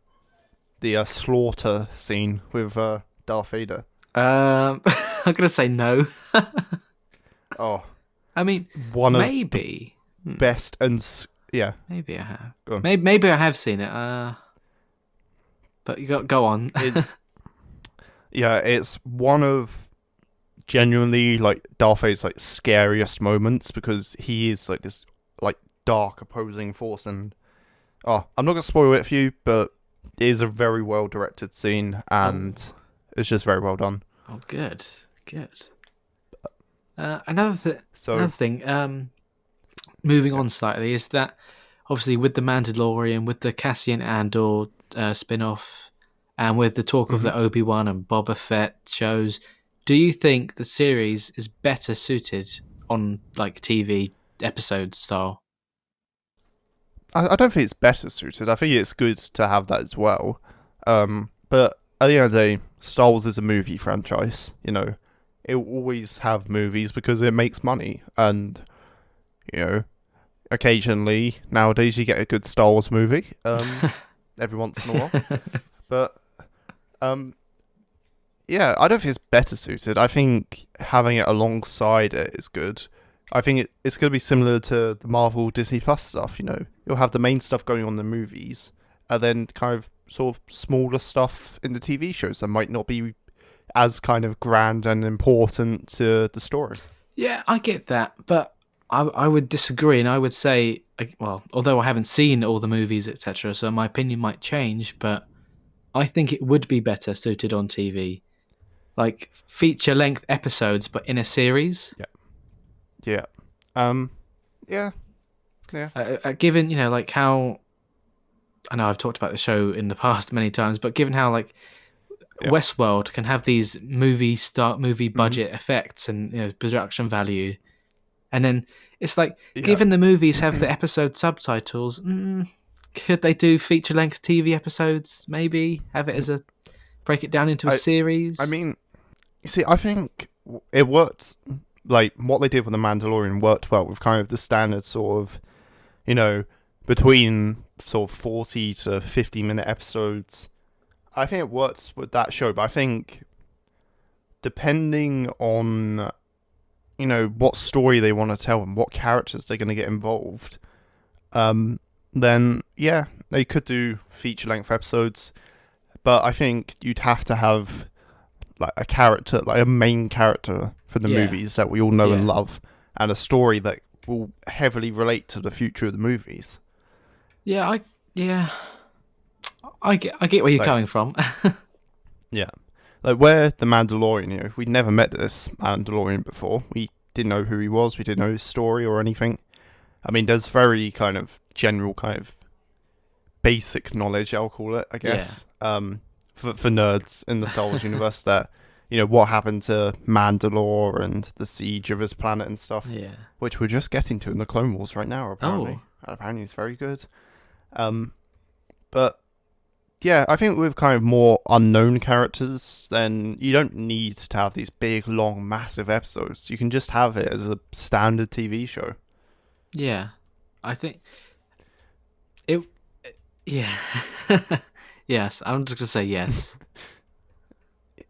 slaughter scene with Darth Vader? I'm gonna say no. Oh, I mean, one of maybe. best yeah. Maybe I have. Go on. Maybe I have seen it. But you go on. It's it's one of genuinely like Darth Vader's like scariest moments, because he is like this like dark opposing force, and I'm not gonna spoil it for you, but it is a very well directed scene, and it's just very well done. Oh, good. Another thing. Moving on slightly, is that obviously with the Mandalorian, with the Cassian Andor spin-off, and with the talk of the Obi-Wan and Boba Fett shows, do you think the series is better suited on like TV episode style? I don't think it's better suited. I think it's good to have that as well. But at the end of the day, Star Wars is a movie franchise. It will always have movies because it makes money, and occasionally nowadays you get a good Star Wars movie. Every once in a while, but yeah, I don't think it's better suited. I think having it alongside it is good. I think it's going to be similar to the Marvel Disney Plus stuff. You'll have the main stuff going on in the movies, and then kind of sort of smaller stuff in the TV shows that might not be as kind of grand and important to the story. Yeah, I get that, but I would disagree, and I would say, well, although I haven't seen all the movies, etc., so my opinion might change, but I think it would be better suited on TV. Like feature-length episodes, but in a series. Yeah. Yeah. Given, like how... I know I've talked about the show in the past many times, but given how, like, Westworld can have these movie budget effects and, production value, and then it's like, given the movies have the episode subtitles, could they do feature-length TV episodes, maybe? Have it as break it down into a series? I mean, you see, I think it worked, like, what they did with The Mandalorian worked well with kind of the standard sort of, between sort of 40 to 50-minute episodes. I think it works with that show, but I think depending on, what story they want to tell and what characters they're going to get involved, then, yeah, they could do feature-length episodes, but I think you'd have to have like a character, like a main character for the movies that we all know and love, and a story that will heavily relate to the future of the movies. I get where you're coming from. Yeah, like where the Mandalorian, we'd never met this Mandalorian before. We didn't know who he was. We didn't know his story or anything. I mean, there's very kind of general kind of basic knowledge, I'll call it, I guess. For nerds in the Star Wars universe, that what happened to Mandalore and the siege of his planet and stuff, which we're just getting to in the Clone Wars right now, apparently. Apparently it's very good. But yeah, I think with kind of more unknown characters, then you don't need to have these big, long, massive episodes. You can just have it as a standard TV show. Yeah, I think it. Yeah. Yes, I'm just gonna say yes.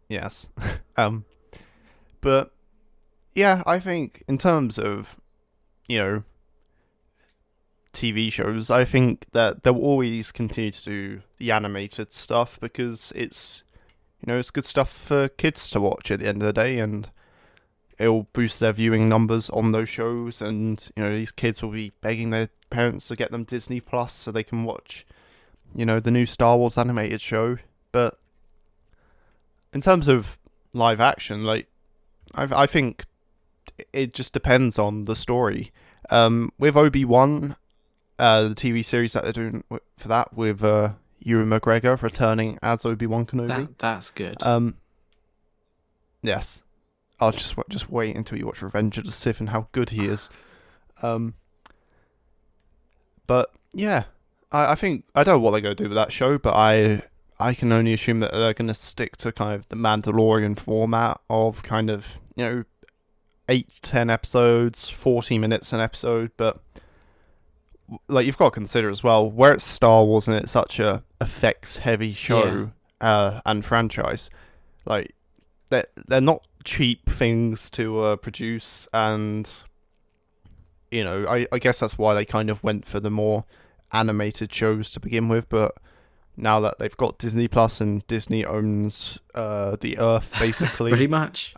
Yes. But yeah, I think in terms of, TV shows, I think that they'll always continue to do the animated stuff because it's, it's good stuff for kids to watch at the end of the day, and it'll boost their viewing numbers on those shows, and, these kids will be begging their parents to get them Disney Plus so they can watch, the new Star Wars animated show. But in terms of live action, like, I think it just depends on the story. With Obi-Wan, the TV series that they're doing for that, with Ewan McGregor returning as Obi-Wan Kenobi. That's good. Yes. I'll just wait until you watch Revenge of the Sith and how good he is. But yeah, I think I don't know what they're going to do with that show, but I can only assume that they're going to stick to kind of the Mandalorian format of kind of 8 to 10 episodes, 40 minutes an episode. But like you've got to consider as well, where it's Star Wars and it's such a effects heavy show and franchise, like they're not cheap things to produce, and I guess that's why they kind of went for the more animated shows to begin with. But now that they've got Disney Plus and Disney owns the Earth basically, Pretty much.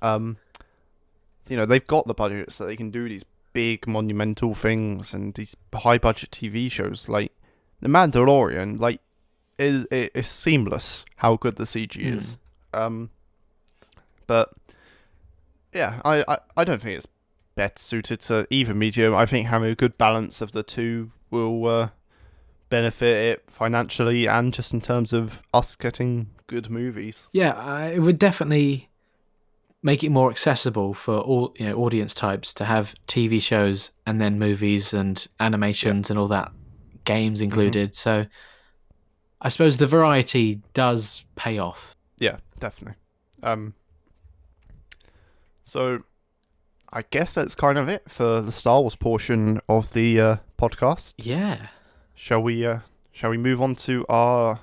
They've got the budget so they can do these big monumental things and these high budget TV shows. Like The Mandalorian, like it's seamless how good the CG is. But yeah, I don't think it's better suited to either medium. I think having a good balance of the two will benefit it financially and just in terms of us getting good movies. Yeah, it would definitely make it more accessible for all audience types to have TV shows and then movies and animations and all that, games included. So I suppose the variety does pay off. Yeah, definitely. So I guess that's kind of it for the Star Wars portion of the podcast. Yeah. Shall we move on to our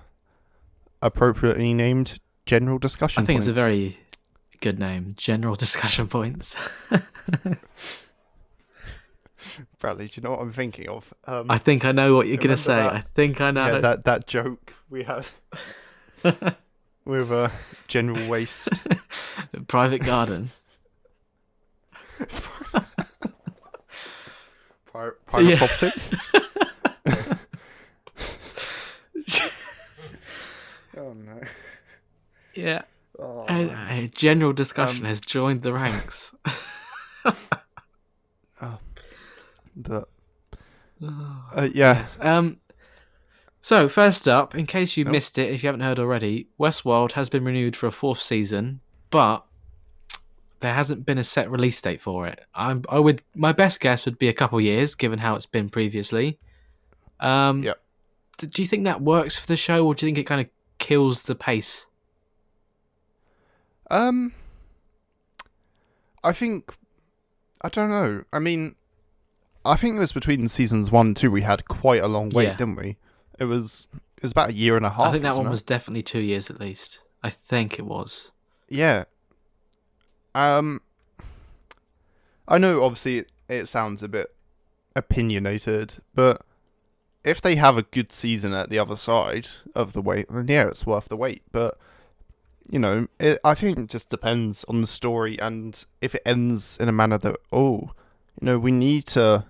appropriately named general discussion I think points? it's a very good name, General Discussion Points. Bradley, do you know what I'm thinking of? I think I know what you're going to say. that- I think I know. Yeah, that joke we had with General Waste. Private Garden. Private property. Oh no. Yeah. Oh. A general discussion has joined the ranks. But yeah. Yes. So first up, in case you missed it, if you haven't heard already, Westworld has been renewed for a 4th season, but there hasn't been a set release date for it. My best guess would be a couple years, given how it's been previously. Yep. Do you think that works for the show, or do you think it kind of kills the pace? I don't know. I mean, I think it was between seasons 1 and 2 we had quite a long wait, didn't we? It was about a year and a half. I think that one was definitely 2 years at least. I think it was. Yeah. I know obviously it sounds a bit opinionated, but if they have a good season at the other side of the wait, then yeah, it's worth the wait. But I think it just depends on the story, and if it ends in a manner that we need to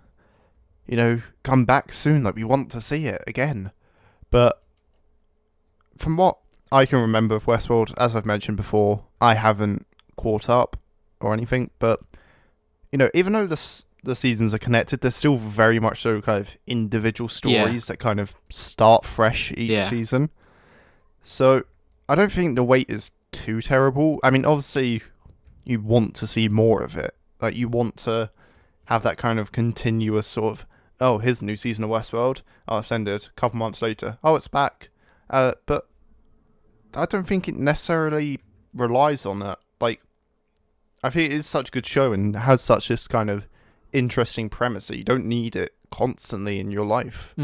come back soon, like we want to see it again. But from what I can remember of Westworld, as I've mentioned before, I haven't caught up or anything, but even though the seasons are connected, they're still very much so kind of individual stories that kind of start fresh each season. So I don't think the wait is too terrible. I mean, obviously you want to see more of it, like you want to have that kind of continuous sort of, here's a new season of Westworld, it's ended, a couple months later, it's back. But I don't think it necessarily relies on that. Like, I think it is such a good show and has such this kind of interesting premise that you don't need it constantly in your life.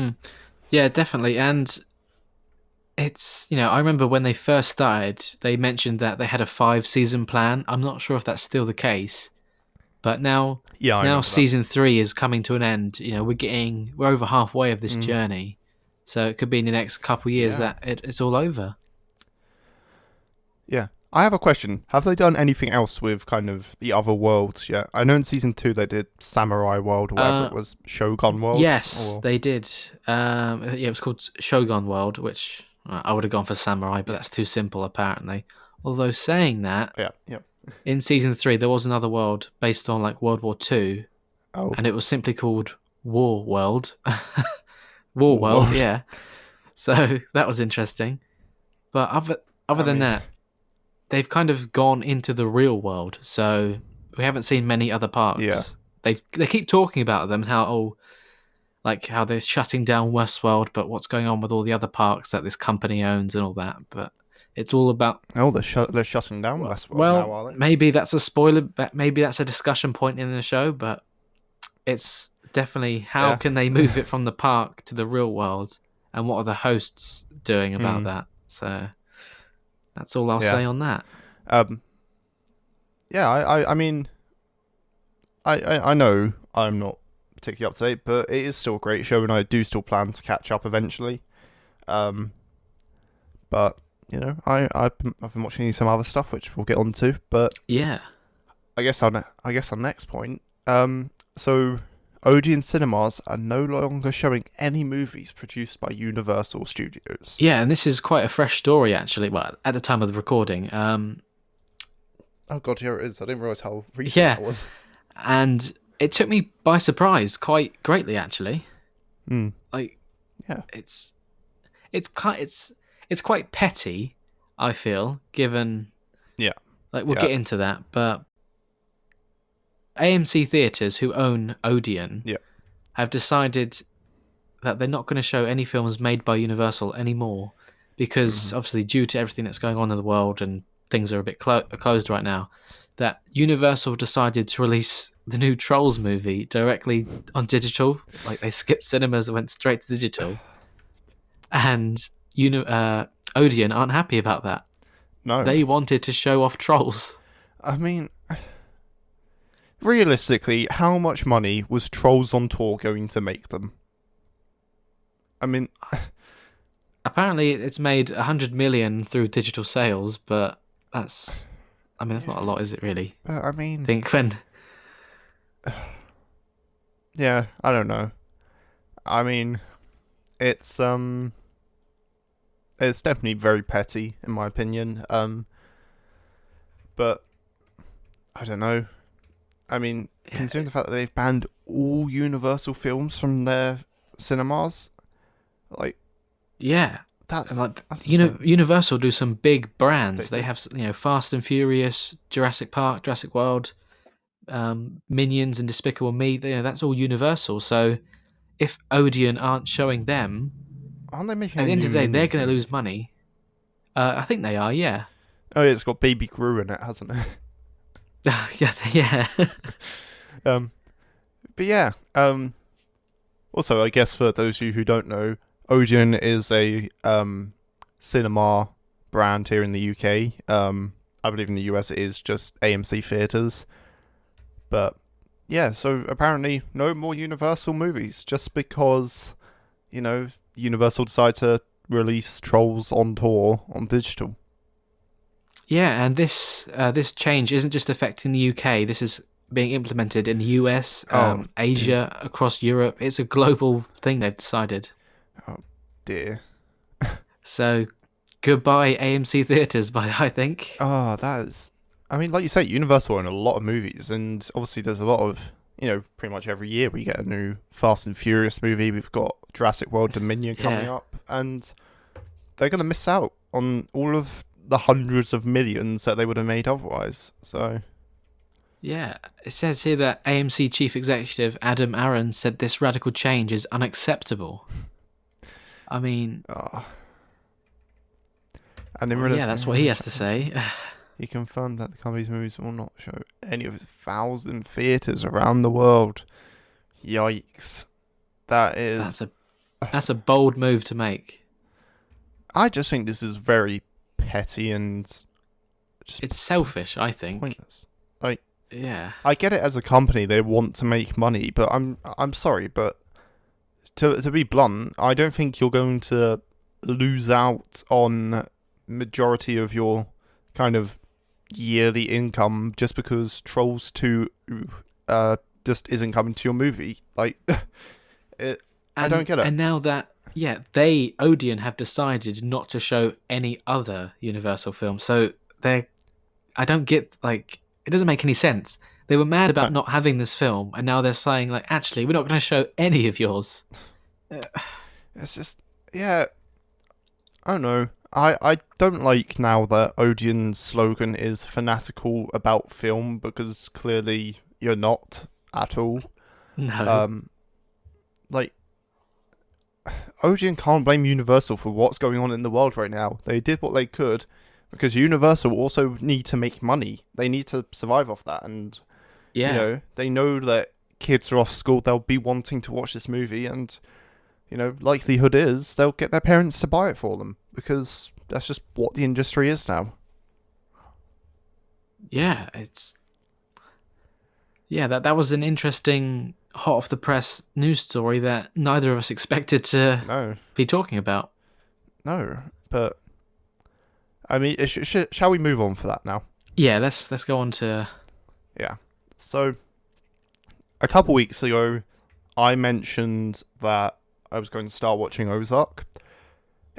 Yeah, definitely. And it's, I remember when they first started, they mentioned that they had a 5-season plan. I'm not sure if that's still the case, but now season 3 is coming to an end. We're over halfway of this journey, so it could be in the next couple of years that it's all over. Yeah. I have a question. Have they done anything else with kind of the other worlds yet? I know in season 2 they did Samurai World, or whatever it was, Shogun World. Yes, they did. It was called Shogun World, which I would have gone for Samurai, but that's too simple apparently. Although saying that, in season 3 there was another world based on like World War II, and it was simply called War World. War World, yeah. So that was interesting. But other than that, they've kind of gone into the real world, so we haven't seen many other parks. Yeah. They keep talking about them, how like how they're shutting down Westworld, but what's going on with all the other parks that this company owns and all that. But it's all about, Oh, they're shutting down Westworld now, well, are they? maybe that's a spoiler, maybe that's a discussion point in the show, but it's definitely how Yeah. can they move it from the park to the real world, and what are the hosts doing about Hmm. that? So that's all I'll Yeah. say on that. Um. Yeah. I mean, I know I'm not particularly up to date, but it is still a great show, and I do still plan to catch up eventually. Um. But I've been watching some other stuff which we'll get onto. But Yeah. I guess our next point. So Odeon cinemas are no longer showing any movies produced by Universal Studios. Yeah, and this is quite a fresh story, actually. Well, at the time of the recording. Oh god, here it is. I didn't realise how recent Yeah, that was. and it took me by surprise quite greatly, actually. Hmm. Like, Yeah. it's quite petty, I feel, given, Yeah. like, we'll Yeah. get into that, but AMC Theatres, who own Odeon, Yeah. have decided that they're not going to show any films made by Universal anymore, because Mhm. obviously due to everything that's going on in the world and things are a bit closed right now, that Universal decided to release the new Trolls movie directly on digital. Like, they skipped cinemas and went straight to digital, and Odeon aren't happy about that. No. They wanted to show off Trolls. I mean, realistically, how much money was Trolls on Tour going to make them? I mean, Apparently, it's made 100 million through digital sales, but that's not a lot, is it really? I mean, Think when yeah, I don't know. I mean, it's it's definitely very petty in my opinion. But I don't know. I mean, considering the fact that they've banned all Universal films from their cinemas, like yeah, that's and like that's insane. Universal do some big brands. They They do. have Fast and Furious, Jurassic Park, Jurassic World, Minions, and Despicable Me. That's all Universal. So if Odeon aren't showing them, Aren't they making at a the end new of the day, they're Minions going to movie? lose money. I think they are. Yeah. Oh, yeah, it's got Baby Gru in it, hasn't it? Yeah. Yeah. um, but yeah. Also, I guess for those of you who don't know, Odeon is a cinema brand here in the UK. I believe in the US it is just AMC Theatres. But yeah, so apparently no more Universal movies just because, Universal decided to release Trolls on Tour on digital. Yeah, and this change isn't just affecting the UK. This is being implemented in the US, Oh, Asia, across Europe. It's a global thing they've decided. oh dear. So goodbye AMC theaters, I think. Oh, that is. I mean, like you say, Universal own a lot of movies, and obviously there's a lot of, pretty much every year we get a new Fast and Furious movie. We've got Jurassic World Dominion coming Yeah. up, and they're going to miss out on all of the hundreds of millions that they would have made otherwise. So, Yeah, it says here that AMC chief executive Adam Aron said this radical change is unacceptable. I mean, ah. And yeah, that's what he has to say. He confirmed that the company's movies will not show any of its 1,000 theatres around the world. Yikes. That is. That's a bold move to make. I just think this is very petty and just It's selfish, I think. pointless. Yeah. I get it as a company, they want to make money, but I'm sorry, but to be blunt, I don't think you're going to lose out on majority of your kind of yearly income just because Trolls 2 just isn't coming to your movie. Like, I don't get it. And now that, they, Odeon, have decided not to show any other Universal films. So I don't get, it doesn't make any sense. They were mad about not having this film, and now they're saying, actually, we're not going to show any of yours. It's just, yeah, I don't know. I don't like now that Odeon's slogan is fanatical about film because clearly you're not at all. No. Like, Odeon can't blame Universal for what's going on in the world right now. They did what they could, because Universal also need to make money. They need to survive off that, and Yeah. they know that kids are off school, they'll be wanting to watch this movie, and likelihood is they'll get their parents to buy it for them, because that's just what the industry is now. Yeah, that was an interesting hot off the press news story that neither of us expected to No, be talking about. no, but I mean, shall we move on for that now? Yeah, let's go on to. Yeah. So, a couple weeks ago, I mentioned that I was going to start watching Ozark.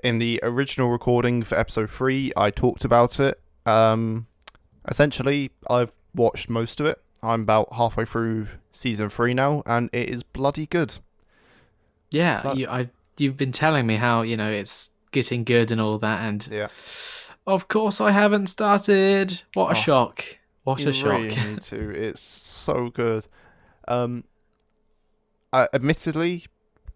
In the original recording for episode 3, I talked about it. Essentially, I've watched most of it. I'm about halfway through season 3 now, and it is bloody good. Yeah, you've been telling me how it's getting good and all that, and Yeah. of course I haven't started. What a shock! What a You shock! really need to. It's so good. Admittedly,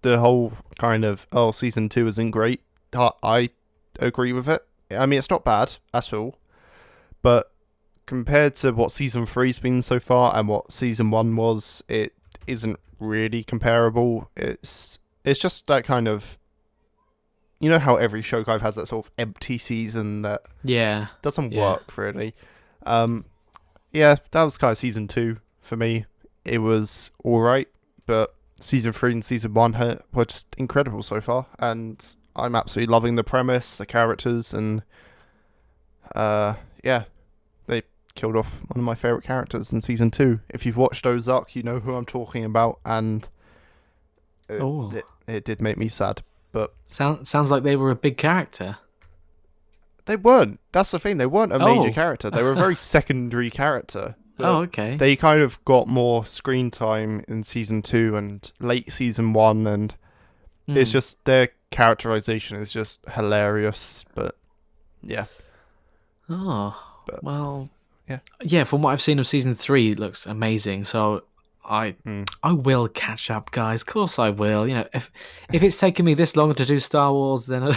the whole kind of season 2 isn't great. I agree with it. I mean, it's not bad at all, but compared to what season 3's been so far and what season 1 was, it isn't really comparable. It's just that kind of, how every show kind of has that sort of empty season that doesn't work really. Yeah, that was kind of season 2 for me. It was alright, but season 3 and season 1 were just incredible so far, and I'm absolutely loving the premise, the characters, and they killed off one of my favourite characters in season 2. If you've watched Ozark, you know who I'm talking about, and it did make me sad. But sounds like they were a big character. They weren't. That's the thing. They weren't a major character. They were a very secondary character. Oh, okay. They kind of got more screen time in season 2 and late season 1, and it's just their characterization is just hilarious. But yeah. Oh, but, well. Yeah. Yeah. From what I've seen of season 3, it looks amazing. So I will catch up, guys. Of course I will. If it's taken me this long to do Star Wars, then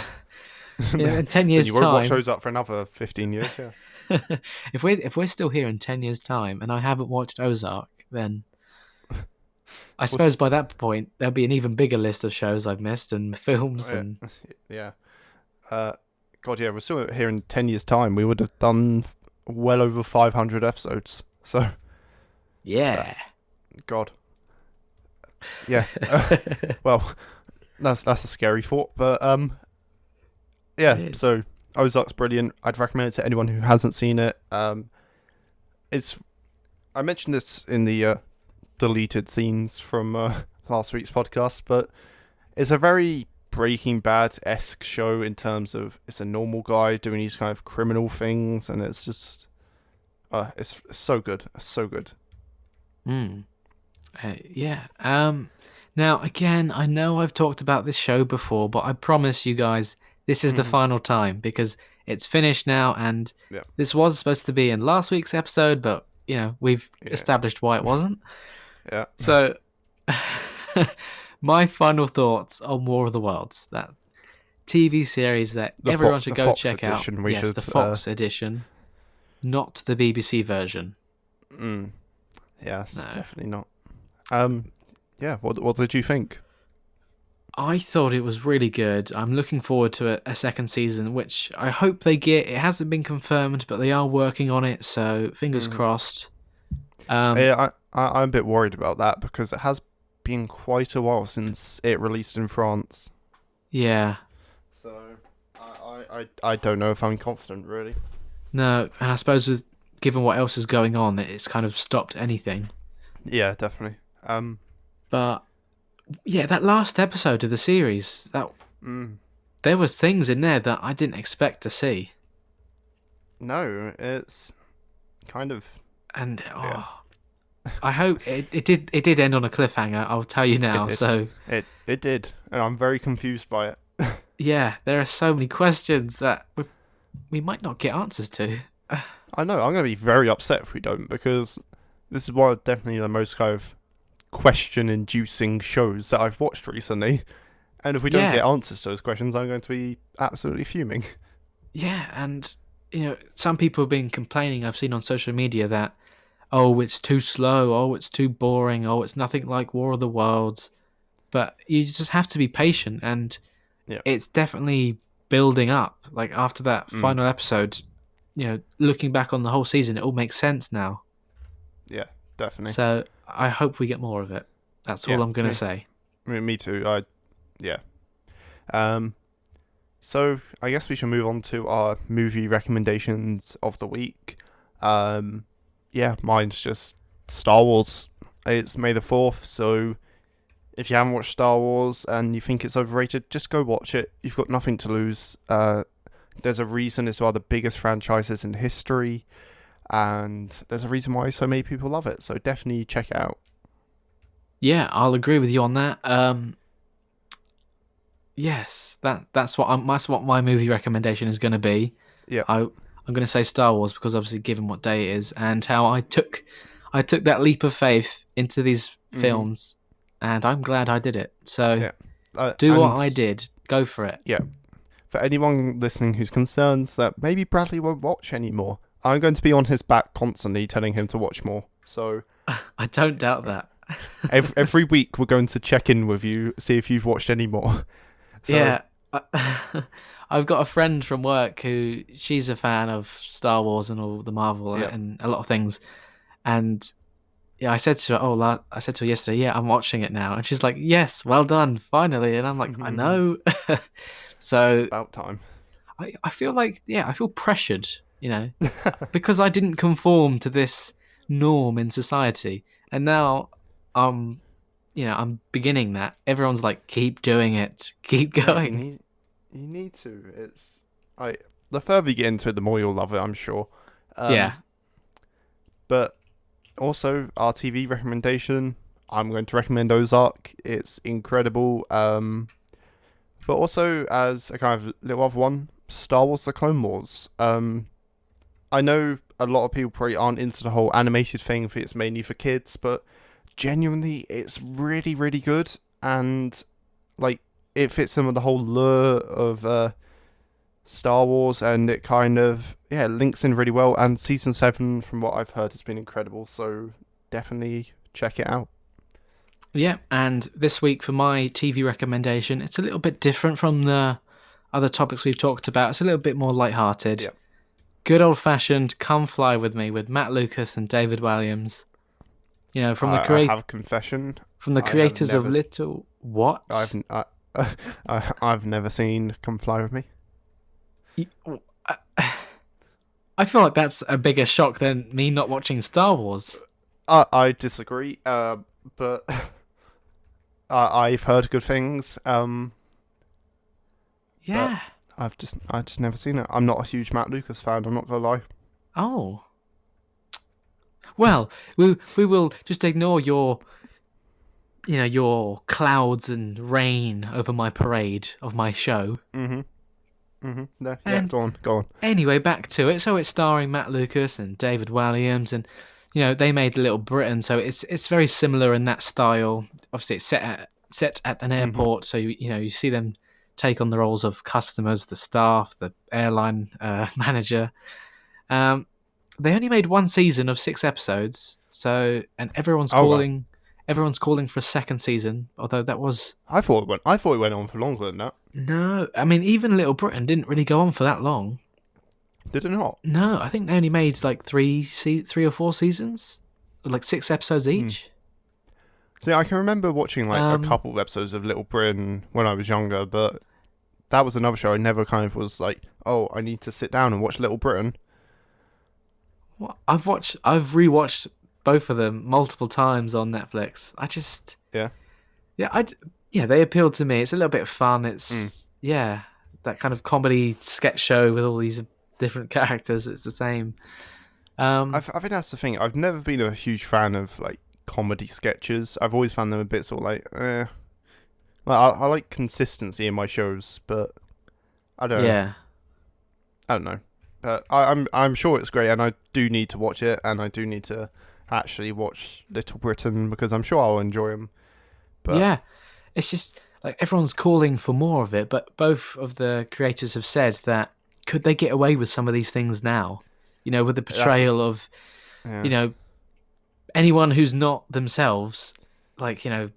in 10 years' you won't time, watch those up for another 15 years. Yeah. if we're still here in 10 years' time and I haven't watched Ozark, then I suppose by that point there'll be an even bigger list of shows I've missed and films and yeah. God, yeah, we're still here in 10 years' time. We would have done well over 500 episodes. So yeah. God. Yeah. Well, that's a scary thought, but yeah. So Ozark's brilliant. I'd recommend it to anyone who hasn't seen it. I mentioned this in the deleted scenes from last week's podcast, but it's a very Breaking Bad-esque show in terms of it's a normal guy doing these kind of criminal things, and it's just it's so good. It's so good. Yeah. Now, again, I know I've talked about this show before, but I promise you guys, this is the final time, because it's finished now, and this was supposed to be in last week's episode, but, we've established why it wasn't. Yeah. So, my final thoughts on War of the Worlds, that TV series that everyone should go check out. Yes, the Fox edition, not the BBC version. Yes, no. Definitely not. Yeah, what did you think? I thought it was really good. I'm looking forward to a second season, which I hope they get. It hasn't been confirmed, but they are working on it, so fingers crossed. Yeah, I'm a bit worried about that, because it has been quite a while since it released in France. Yeah. So, I don't know if I'm confident, really. No, and I suppose given what else is going on, it's kind of stopped anything. Yeah, definitely. But yeah, that last episode of the series, there was things in there that I didn't expect to see. No, it's kind of, and I hope it did end on a cliffhanger. I'll tell you now. It did, and I'm very confused by it. Yeah, there are so many questions that we might not get answers to. I know. I'm going to be very upset if we don't, because this is one of definitely the most kind of question-inducing shows that I've watched recently, And if we don't Yeah, get answers to those questions, I'm going to be absolutely fuming. yeah, and some people have been complaining. I've seen on social media that oh, it's too slow, oh, it's too boring, oh, it's nothing like War of the Worlds. But you just have to be patient, and Yeah. it's definitely building up. Like after that Mm. final episode, looking back on the whole season, it all makes sense now. Yeah, definitely. So I hope we get more of it. That's all Yeah, I'm gonna say. me too. Yeah. Um, so I guess we should move on to our movie recommendations of the week. Um, yeah, mine's just Star Wars. It's May the 4th, so if you haven't watched Star Wars and you think it's overrated, just go watch it. You've got nothing to lose. There's a reason it's one of the biggest franchises in history, and there's a reason why so many people love it. So definitely check it out. Yeah, I'll agree with you on that. Yes, that's what my movie recommendation is going to be. Yeah. I'm going to say Star Wars because obviously given what day it is and how I took that leap of faith into these Mhm. films, and I'm glad I did it. So Yeah. do what And I did. Go for it. yeah, for anyone listening who's concerned that maybe Bradley won't watch anymore, I'm going to be on his back constantly telling him to watch more. So I don't doubt that. every week we're going to check in with you, see if you've watched any more. So Yeah. I've got a friend from work who she's a fan of Star Wars and all the Marvel yeah. and a lot of things. And yeah, I said to her, I said to her yesterday, yeah, I'm watching it now. And she's like, yes, well done, finally. And I'm like, I know. It's So about time. I feel like, yeah, I feel pressured, because I didn't conform to this norm in society. And now I'm, I'm beginning that. Everyone's like, keep doing it, keep Yeah, going. you need to. It's I the further you get into it, the more you'll love it, I'm sure. Yeah. But also our TV recommendation, I'm going to recommend Ozark. It's incredible. But also as a kind of little other one, Star Wars: The Clone Wars. I know a lot of people probably aren't into the whole animated thing. I think it's mainly for kids, but genuinely, it's really, really good, and like it fits in with the whole lure of Star Wars, and it kind of links in really well. And season 7, from what I've heard, has been incredible. So definitely check it out. Yeah. And this week for my TV recommendation, it's a little bit different from the other topics we've talked about. It's a little bit more lighthearted. Yeah. Good old fashioned Come Fly With Me with Matt Lucas and David Williams. From the I have a confession. from the I have creators of never. Little What? I've never seen Come Fly With Me. I feel like that's a bigger shock than me not watching Star Wars. I disagree. But I've heard good things. Yeah. I just never seen it. I'm not a huge Matt Lucas fan. I'm not gonna lie. Oh. Well, we will just ignore your clouds and rain over my parade of my show. Yeah, And go on. anyway, back to it. So it's starring Matt Lucas and David Williams, and they made Little Britain, so it's very similar in that style. Obviously, it's set at an airport, so you see them take on the roles of customers, the staff, the airline manager. They only made one season of 6 episodes, and everyone's calling for a second season. Although that was I thought it went on for longer than that. no, I mean even Little Britain didn't really go on for that long. Did it not? No, I think they only made like 3 or 4 seasons, like 6 episodes each. See, I can remember watching like a couple of episodes of Little Britain when I was younger, but that was another show I never kind of was like, oh, I need to sit down and watch Little Britain. I've rewatched both of them multiple times on Netflix. They appealed to me. It's a little bit of fun. It's that kind of comedy sketch show with all these different characters. It's the same. I think that's the thing. I've never been a huge fan of like comedy sketches. I've always found them a bit sort of like, Well, I like consistency in my shows, but I don't know. But I'm sure it's great, and I do need to watch it, and I do need to actually watch Little Britain because I'm sure I'll enjoy them. But yeah, it's just like everyone's calling for more of it, but both of the creators have said that could they get away with some of these things now? With the That's portrayal of yeah. you know anyone who's not themselves, like Mm,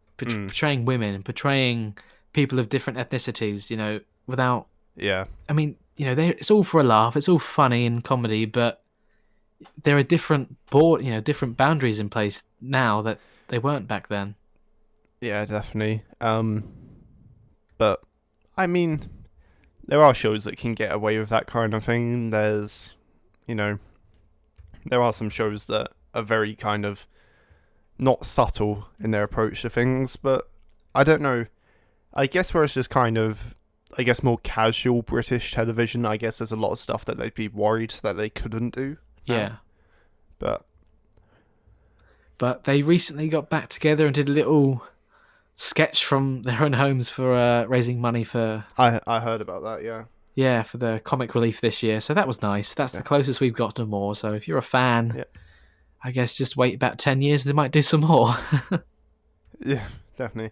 portraying women and portraying people of different ethnicities, without. yeah. I mean, it's all for a laugh. It's all funny and comedy, but there are different boundaries in place now that they weren't back then. Yeah, definitely. But I mean, there are shows that can get away with that kind of thing. There's, you know, there are some shows that are very kind of not subtle in their approach to things, but I don't know. I guess where it's just kind of, I guess, more casual British television, I guess there's a lot of stuff that they'd be worried that they couldn't do now. Yeah, But but they recently got back together and did a little sketch from their own homes for raising money for I heard about that, yeah. for the comic relief this year. So that was nice. That's the Yeah. closest we've got to more. So if you're a fan, Yeah. I guess just wait about 10 years. They might do some more. Yeah, definitely.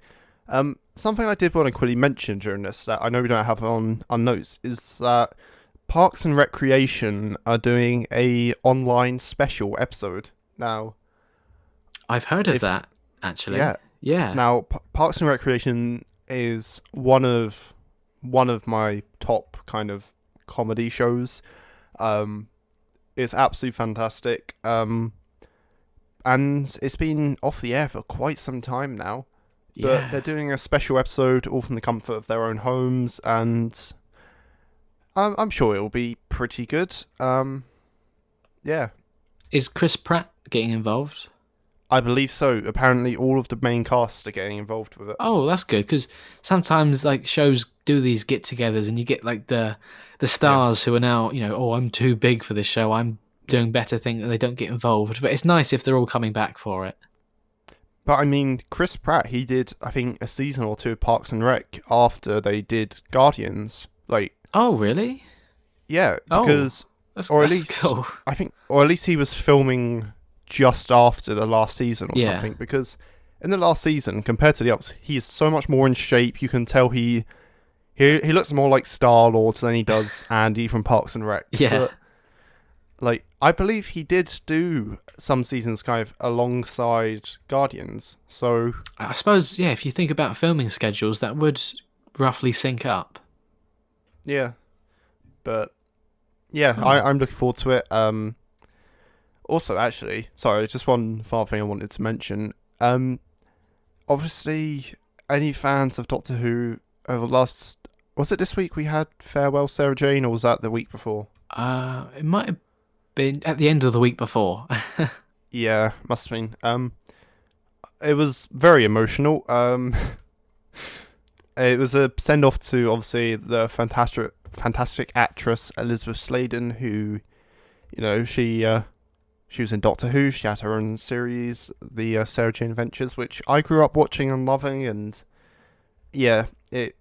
Something I did want to quickly mention during this that I know we don't have on notes is that Parks and Recreation are doing a online special episode now. I've heard of If that, actually. yeah, Yeah. now Parks and Recreation is one of my top kind of comedy shows. It's absolutely fantastic. And it's been off the air for quite some time now. But they're Yeah. doing a special episode all from the comfort of their own homes, and I'm sure it'll be pretty good. Yeah, Is Chris Pratt getting involved? I believe so. Apparently, all of the main cast are getting involved with it. Oh, that's good because sometimes like shows do these get-togethers and you get like the Yeah, stars who are now oh, I'm too big for this show. I'm doing better things and they don't get involved. But it's nice if they're all coming back for it. but I mean, Chris Pratt, he did I think a season or two of Parks and Rec after they did Guardians. Like, Oh, really? yeah, Oh, because that's or at that's least cool. I think, or at least he was filming just after the last season or Yeah, something. Because in the last season, compared to the others, he is so much more in shape. You can tell he looks more like Star Lord than he does Andy from Parks and Rec. yeah. But like, I believe he did do some seasons kind of alongside Guardians. So I suppose if you think about filming schedules, that would roughly sync up. yeah, but yeah, Oh, I'm looking forward to it. Also, actually, sorry, just one final thing I wanted to mention. Obviously, any fans of Doctor Who over the last, was it this week we had Farewell Sarah Jane, or was that the week before? it might have been at the end of the week before. Yeah, must have been. It was very emotional. It was a send off to obviously the fantastic actress Elizabeth Sladen, who, she was in Doctor Who. She had her own series, the Sarah Jane Adventures, which I grew up watching and loving, and yeah, it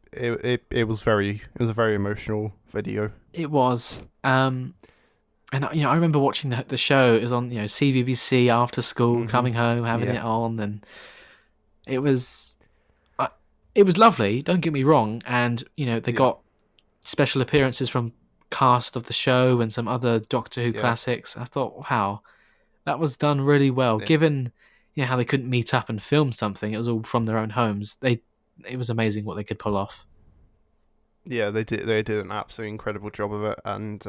was a very emotional video. It was. And I remember watching the show. It was on CBBC after school, Mhm. coming home, having Yeah. it on, and it was it was lovely. Don't get me wrong, and they Yeah. got special appearances from cast of the show and some other Doctor Who Yeah. classics. I thought, wow, that was done really well. Yeah. Given how they couldn't meet up and film something, it was all from their own homes. It was amazing what they could pull off. Yeah, they did. They did an absolutely incredible job of it, and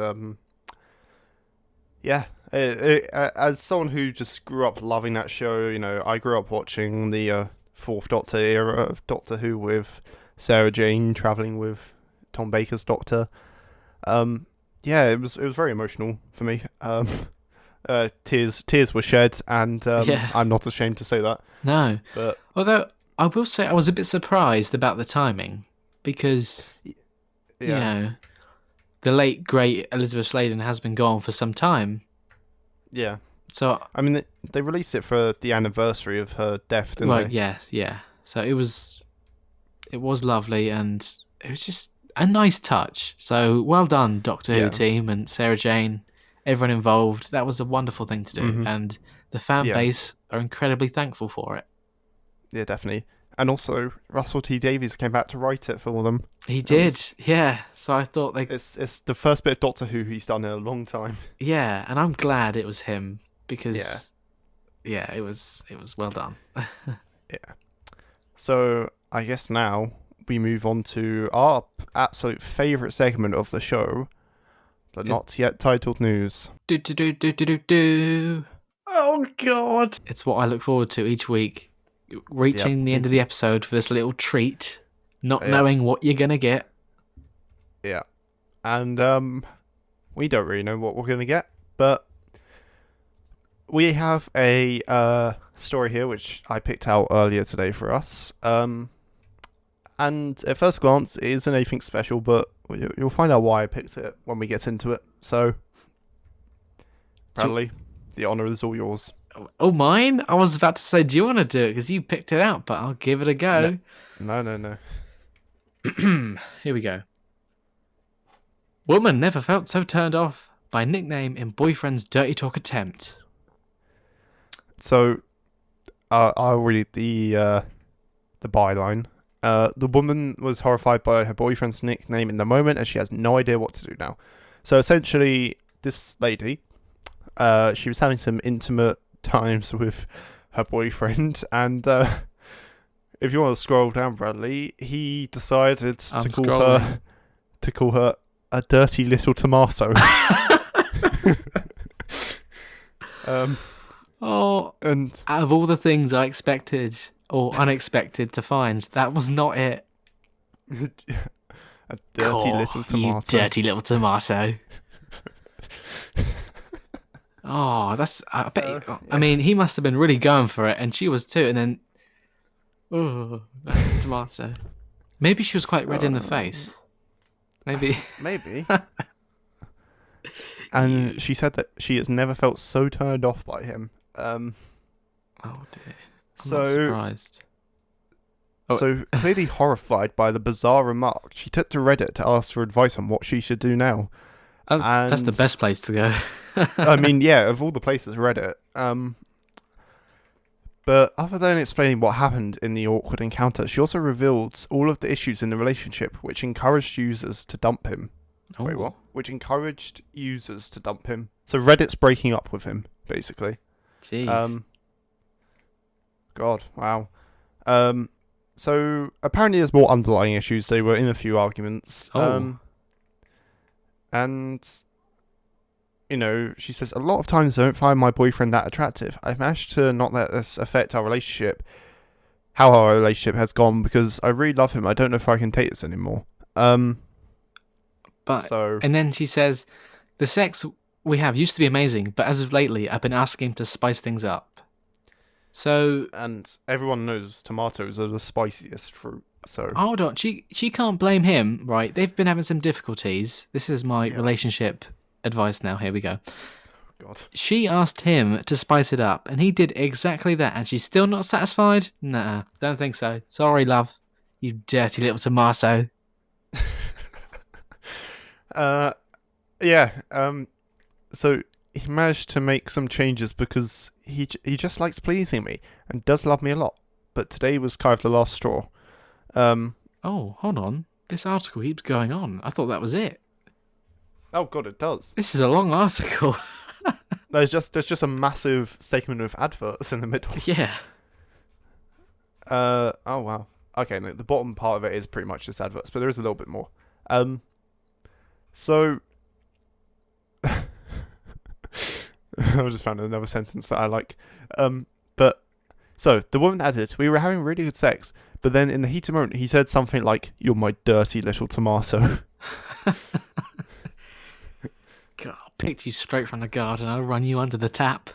yeah. As someone who just grew up loving that show, I grew up watching the Fourth Doctor era of Doctor Who with Sarah Jane traveling with Tom Baker's Doctor. Yeah, it was very emotional for me. Tears were shed, and Yeah, I'm not ashamed to say that. no. But Although I will say I was a bit surprised about the timing because yeah, the late great Elizabeth Sladen has been gone for some time. yeah. So I mean, they released it for the anniversary of her death, didn't well, they? yeah. So it was lovely and it was just a nice touch. So well done, Doctor Who Yeah. team and Sarah Jane, everyone involved. That was a wonderful thing to do, Mhm. and the fan Yeah. base are incredibly thankful for it. Yeah, definitely. And also, Russell T Davies came back to write it for them. He did, yeah. So I thought It's the first bit of Doctor Who he's done in a long time. yeah, and I'm glad it was him because yeah, it was well done. Yeah. So I guess now we move on to our absolute favourite segment of the show, the not yet titled news. Do. Oh God! It's what I look forward to each week. Reaching the end of the episode for this little treat, not knowing what you're gonna get. Yeah, and we don't really know what we're gonna get, but we have a story here which I picked out earlier today for us. And at first glance, it isn't anything special, but you'll find out why I picked it when we get into it. So, Bradley, the honour is all yours. Oh, mine? I was about to say, do you want to do it? Because you picked it out, but I'll give it a go. No. Here we go. Woman never felt so turned off by nickname in boyfriend's dirty talk attempt. So, I'll read the byline. The woman was horrified by her boyfriend's nickname in the moment, and she has no idea what to do now. So essentially, this lady, she was having some intimate times with her boyfriend, and if you want to scroll down, Bradley, he decided to call her a dirty little tomato. And out of all the things I expected or unexpected to find, that was not it. A dirty little tomato. You dirty little tomato. Oh, that's. I bet. Yeah. I mean, he must have been really going for it, and she was too. And then, tomato. Maybe she was quite red in the face. Maybe. And she said that she has never felt so turned off by him. Oh dear. I'm not surprised. So clearly horrified by the bizarre remark, she took to Reddit to ask for advice on what she should do now. That's the best place to go. I mean, yeah, of all the places, Reddit. But other than explaining what happened in the awkward encounter, she also revealed all of the issues in the relationship, which encouraged users to dump him. Oh. Wait, what? Which encouraged users to dump him. So Reddit's breaking up with him, basically. Jeez. God, wow. So apparently there's more underlying issues. They were in a few arguments. And, you know, she says, a lot of times I don't find my boyfriend that attractive. I've managed to not let this affect our relationship, how our relationship has gone, because I really love him. I don't know if I can take this anymore. And then she says, the sex we have used to be amazing, but as of lately, I've been asking him to spice things up. So, and everyone knows tomatoes are the spiciest fruit. So hold on, she can't blame him, right? They've been having some difficulties. This is my relationship advice now. Here we go. God. She asked him to spice it up, and he did exactly that, and she's still not satisfied? Nah, don't think so. Sorry, love. You dirty little tomato. So he managed to make some changes because he just likes pleasing me and does love me a lot. But today was kind of the last straw. Oh, hold on. This article keeps going on. I thought that was it. Oh God, it does. This is a long article. There's just a massive statement of adverts in the middle. Yeah. Oh wow. Okay, no, the bottom part of it is pretty much just adverts, but there is a little bit more. So I just found another sentence that I like. But so the woman added, "We were having really good sex, but then in the heat of the moment, he said something like, 'You're my dirty little tomato.'" God, I picked you straight from the garden. I'll run you under the tap.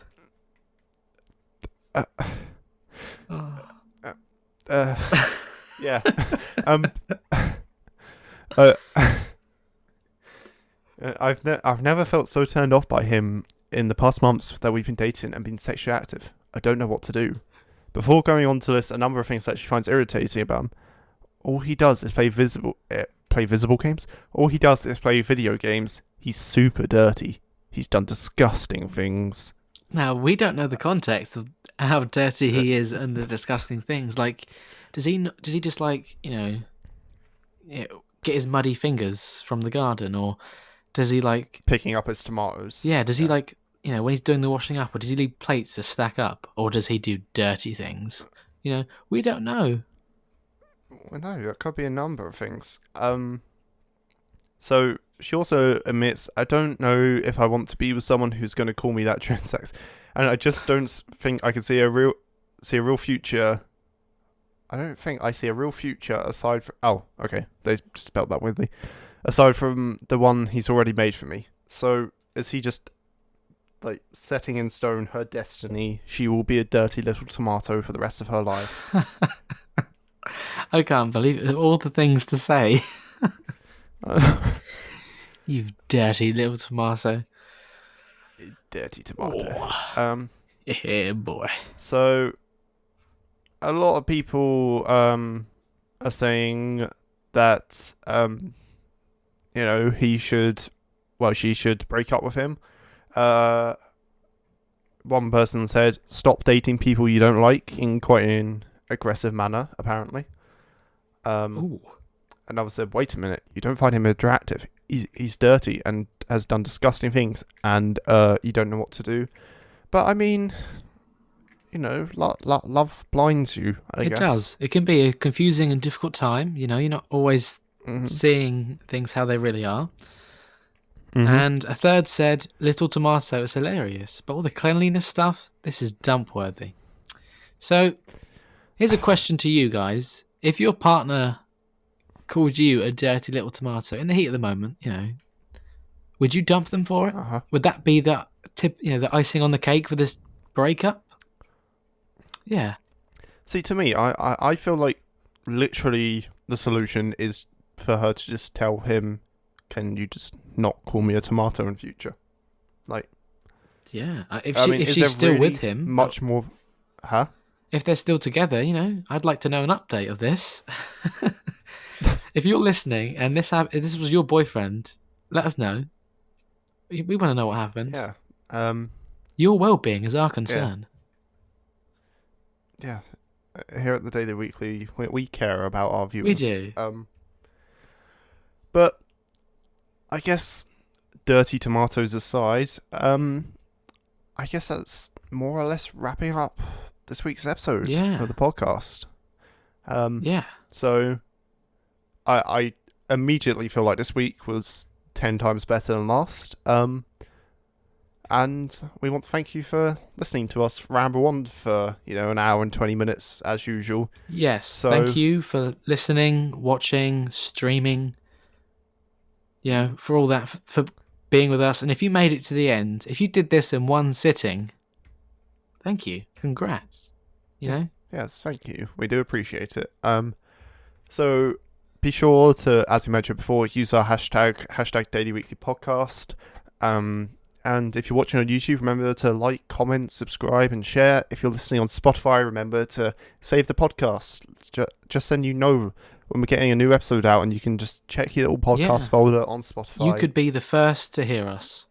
Yeah. I've never felt so turned off by him in the past months that we've been dating and been sexually active. I don't know what to do. Before going on to list a number of things that she finds irritating about him, all he does is play visible games. All he does is play video games. He's super dirty. He's done disgusting things. Now, we don't know the context of how dirty he is and the disgusting things. Like, Does he just like get his muddy fingers from the garden, or does he like Picking up his tomatoes. does he like when he's doing the washing up, or does he leave plates to stack up, or does he do dirty things? We don't know. Well, no, that could be a number of things. So she also admits, I don't know if I want to be with someone who's going to call me that during sex, and I just don't think I can see a real future. I don't think I see a real future aside from. Oh, okay, they spelled that weirdly. Aside from the one he's already made for me. So is he just like setting in stone her destiny? She will be a dirty little tomato for the rest of her life. I can't believe it. All the things to say. You dirty little tomato. Dirty tomato. Oh. Yeah, boy. So a lot of people are saying that she should break up with him. One person said, stop dating people you don't like, in quite an aggressive manner, apparently. Ooh. Another said, wait a minute, you don't find him attractive. He's dirty and has done disgusting things, and you don't know what to do. But I mean, love blinds you, I guess. It does. It can be a confusing and difficult time. You're not always seeing things how they really are. Mm-hmm. And a third said, little tomato is hilarious, but all the cleanliness stuff, this is dump worthy. So, here's a question to you guys. If your partner called you a dirty little tomato in the heat of the moment, would you dump them for it? Uh-huh. Would that be the the icing on the cake for this breakup? Yeah. See, to me, I feel like literally the solution is for her to just tell him, can you just not call me a tomato in future? Like, yeah. If she's still really with him, much more, huh? If they're still together, I'd like to know an update of this. If you're listening and this was your boyfriend, let us know. We want to know what happened. Yeah. Your well-being is our concern. Yeah. Here at the Daily Weekly, we care about our viewers. We do. But I guess dirty tomatoes aside, I guess that's more or less wrapping up this week's episode of the podcast. Yeah. So I immediately feel like this week was 10 times better than last. And we want to thank you for listening to us ramble on for, an hour and 20 minutes as usual. Yes. So, thank you for listening, watching, streaming, for all that, for being with us. And if you made it to the end, if you did this in one sitting, thank you. Congrats. Yes, thank you. We do appreciate it. So be sure to, as we mentioned before, use our hashtag Daily Weekly Podcast. And if you're watching on YouTube, remember to like, comment, subscribe, and share. If you're listening on Spotify, remember to save the podcast. Just then when we're getting a new episode out, and you can just check your little podcast folder on Spotify. You could be the first to hear us.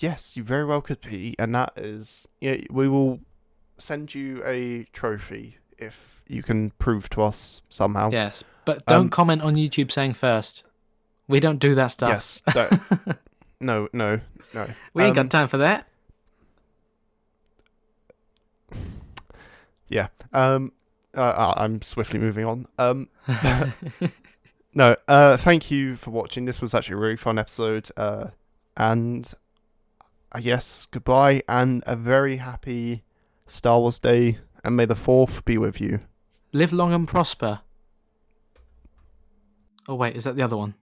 Yes, you very well could be, and that is, we will send you a trophy if you can prove to us somehow. Yes, but don't comment on YouTube saying first. We don't do that stuff. Yes, no. We ain't got time for that. Yeah. I'm swiftly moving on. No. Thank you for watching. This was actually a really fun episode. And I guess goodbye and a very happy Star Wars Day, and may the 4th be with you. Live long and prosper. Oh wait, is that the other one?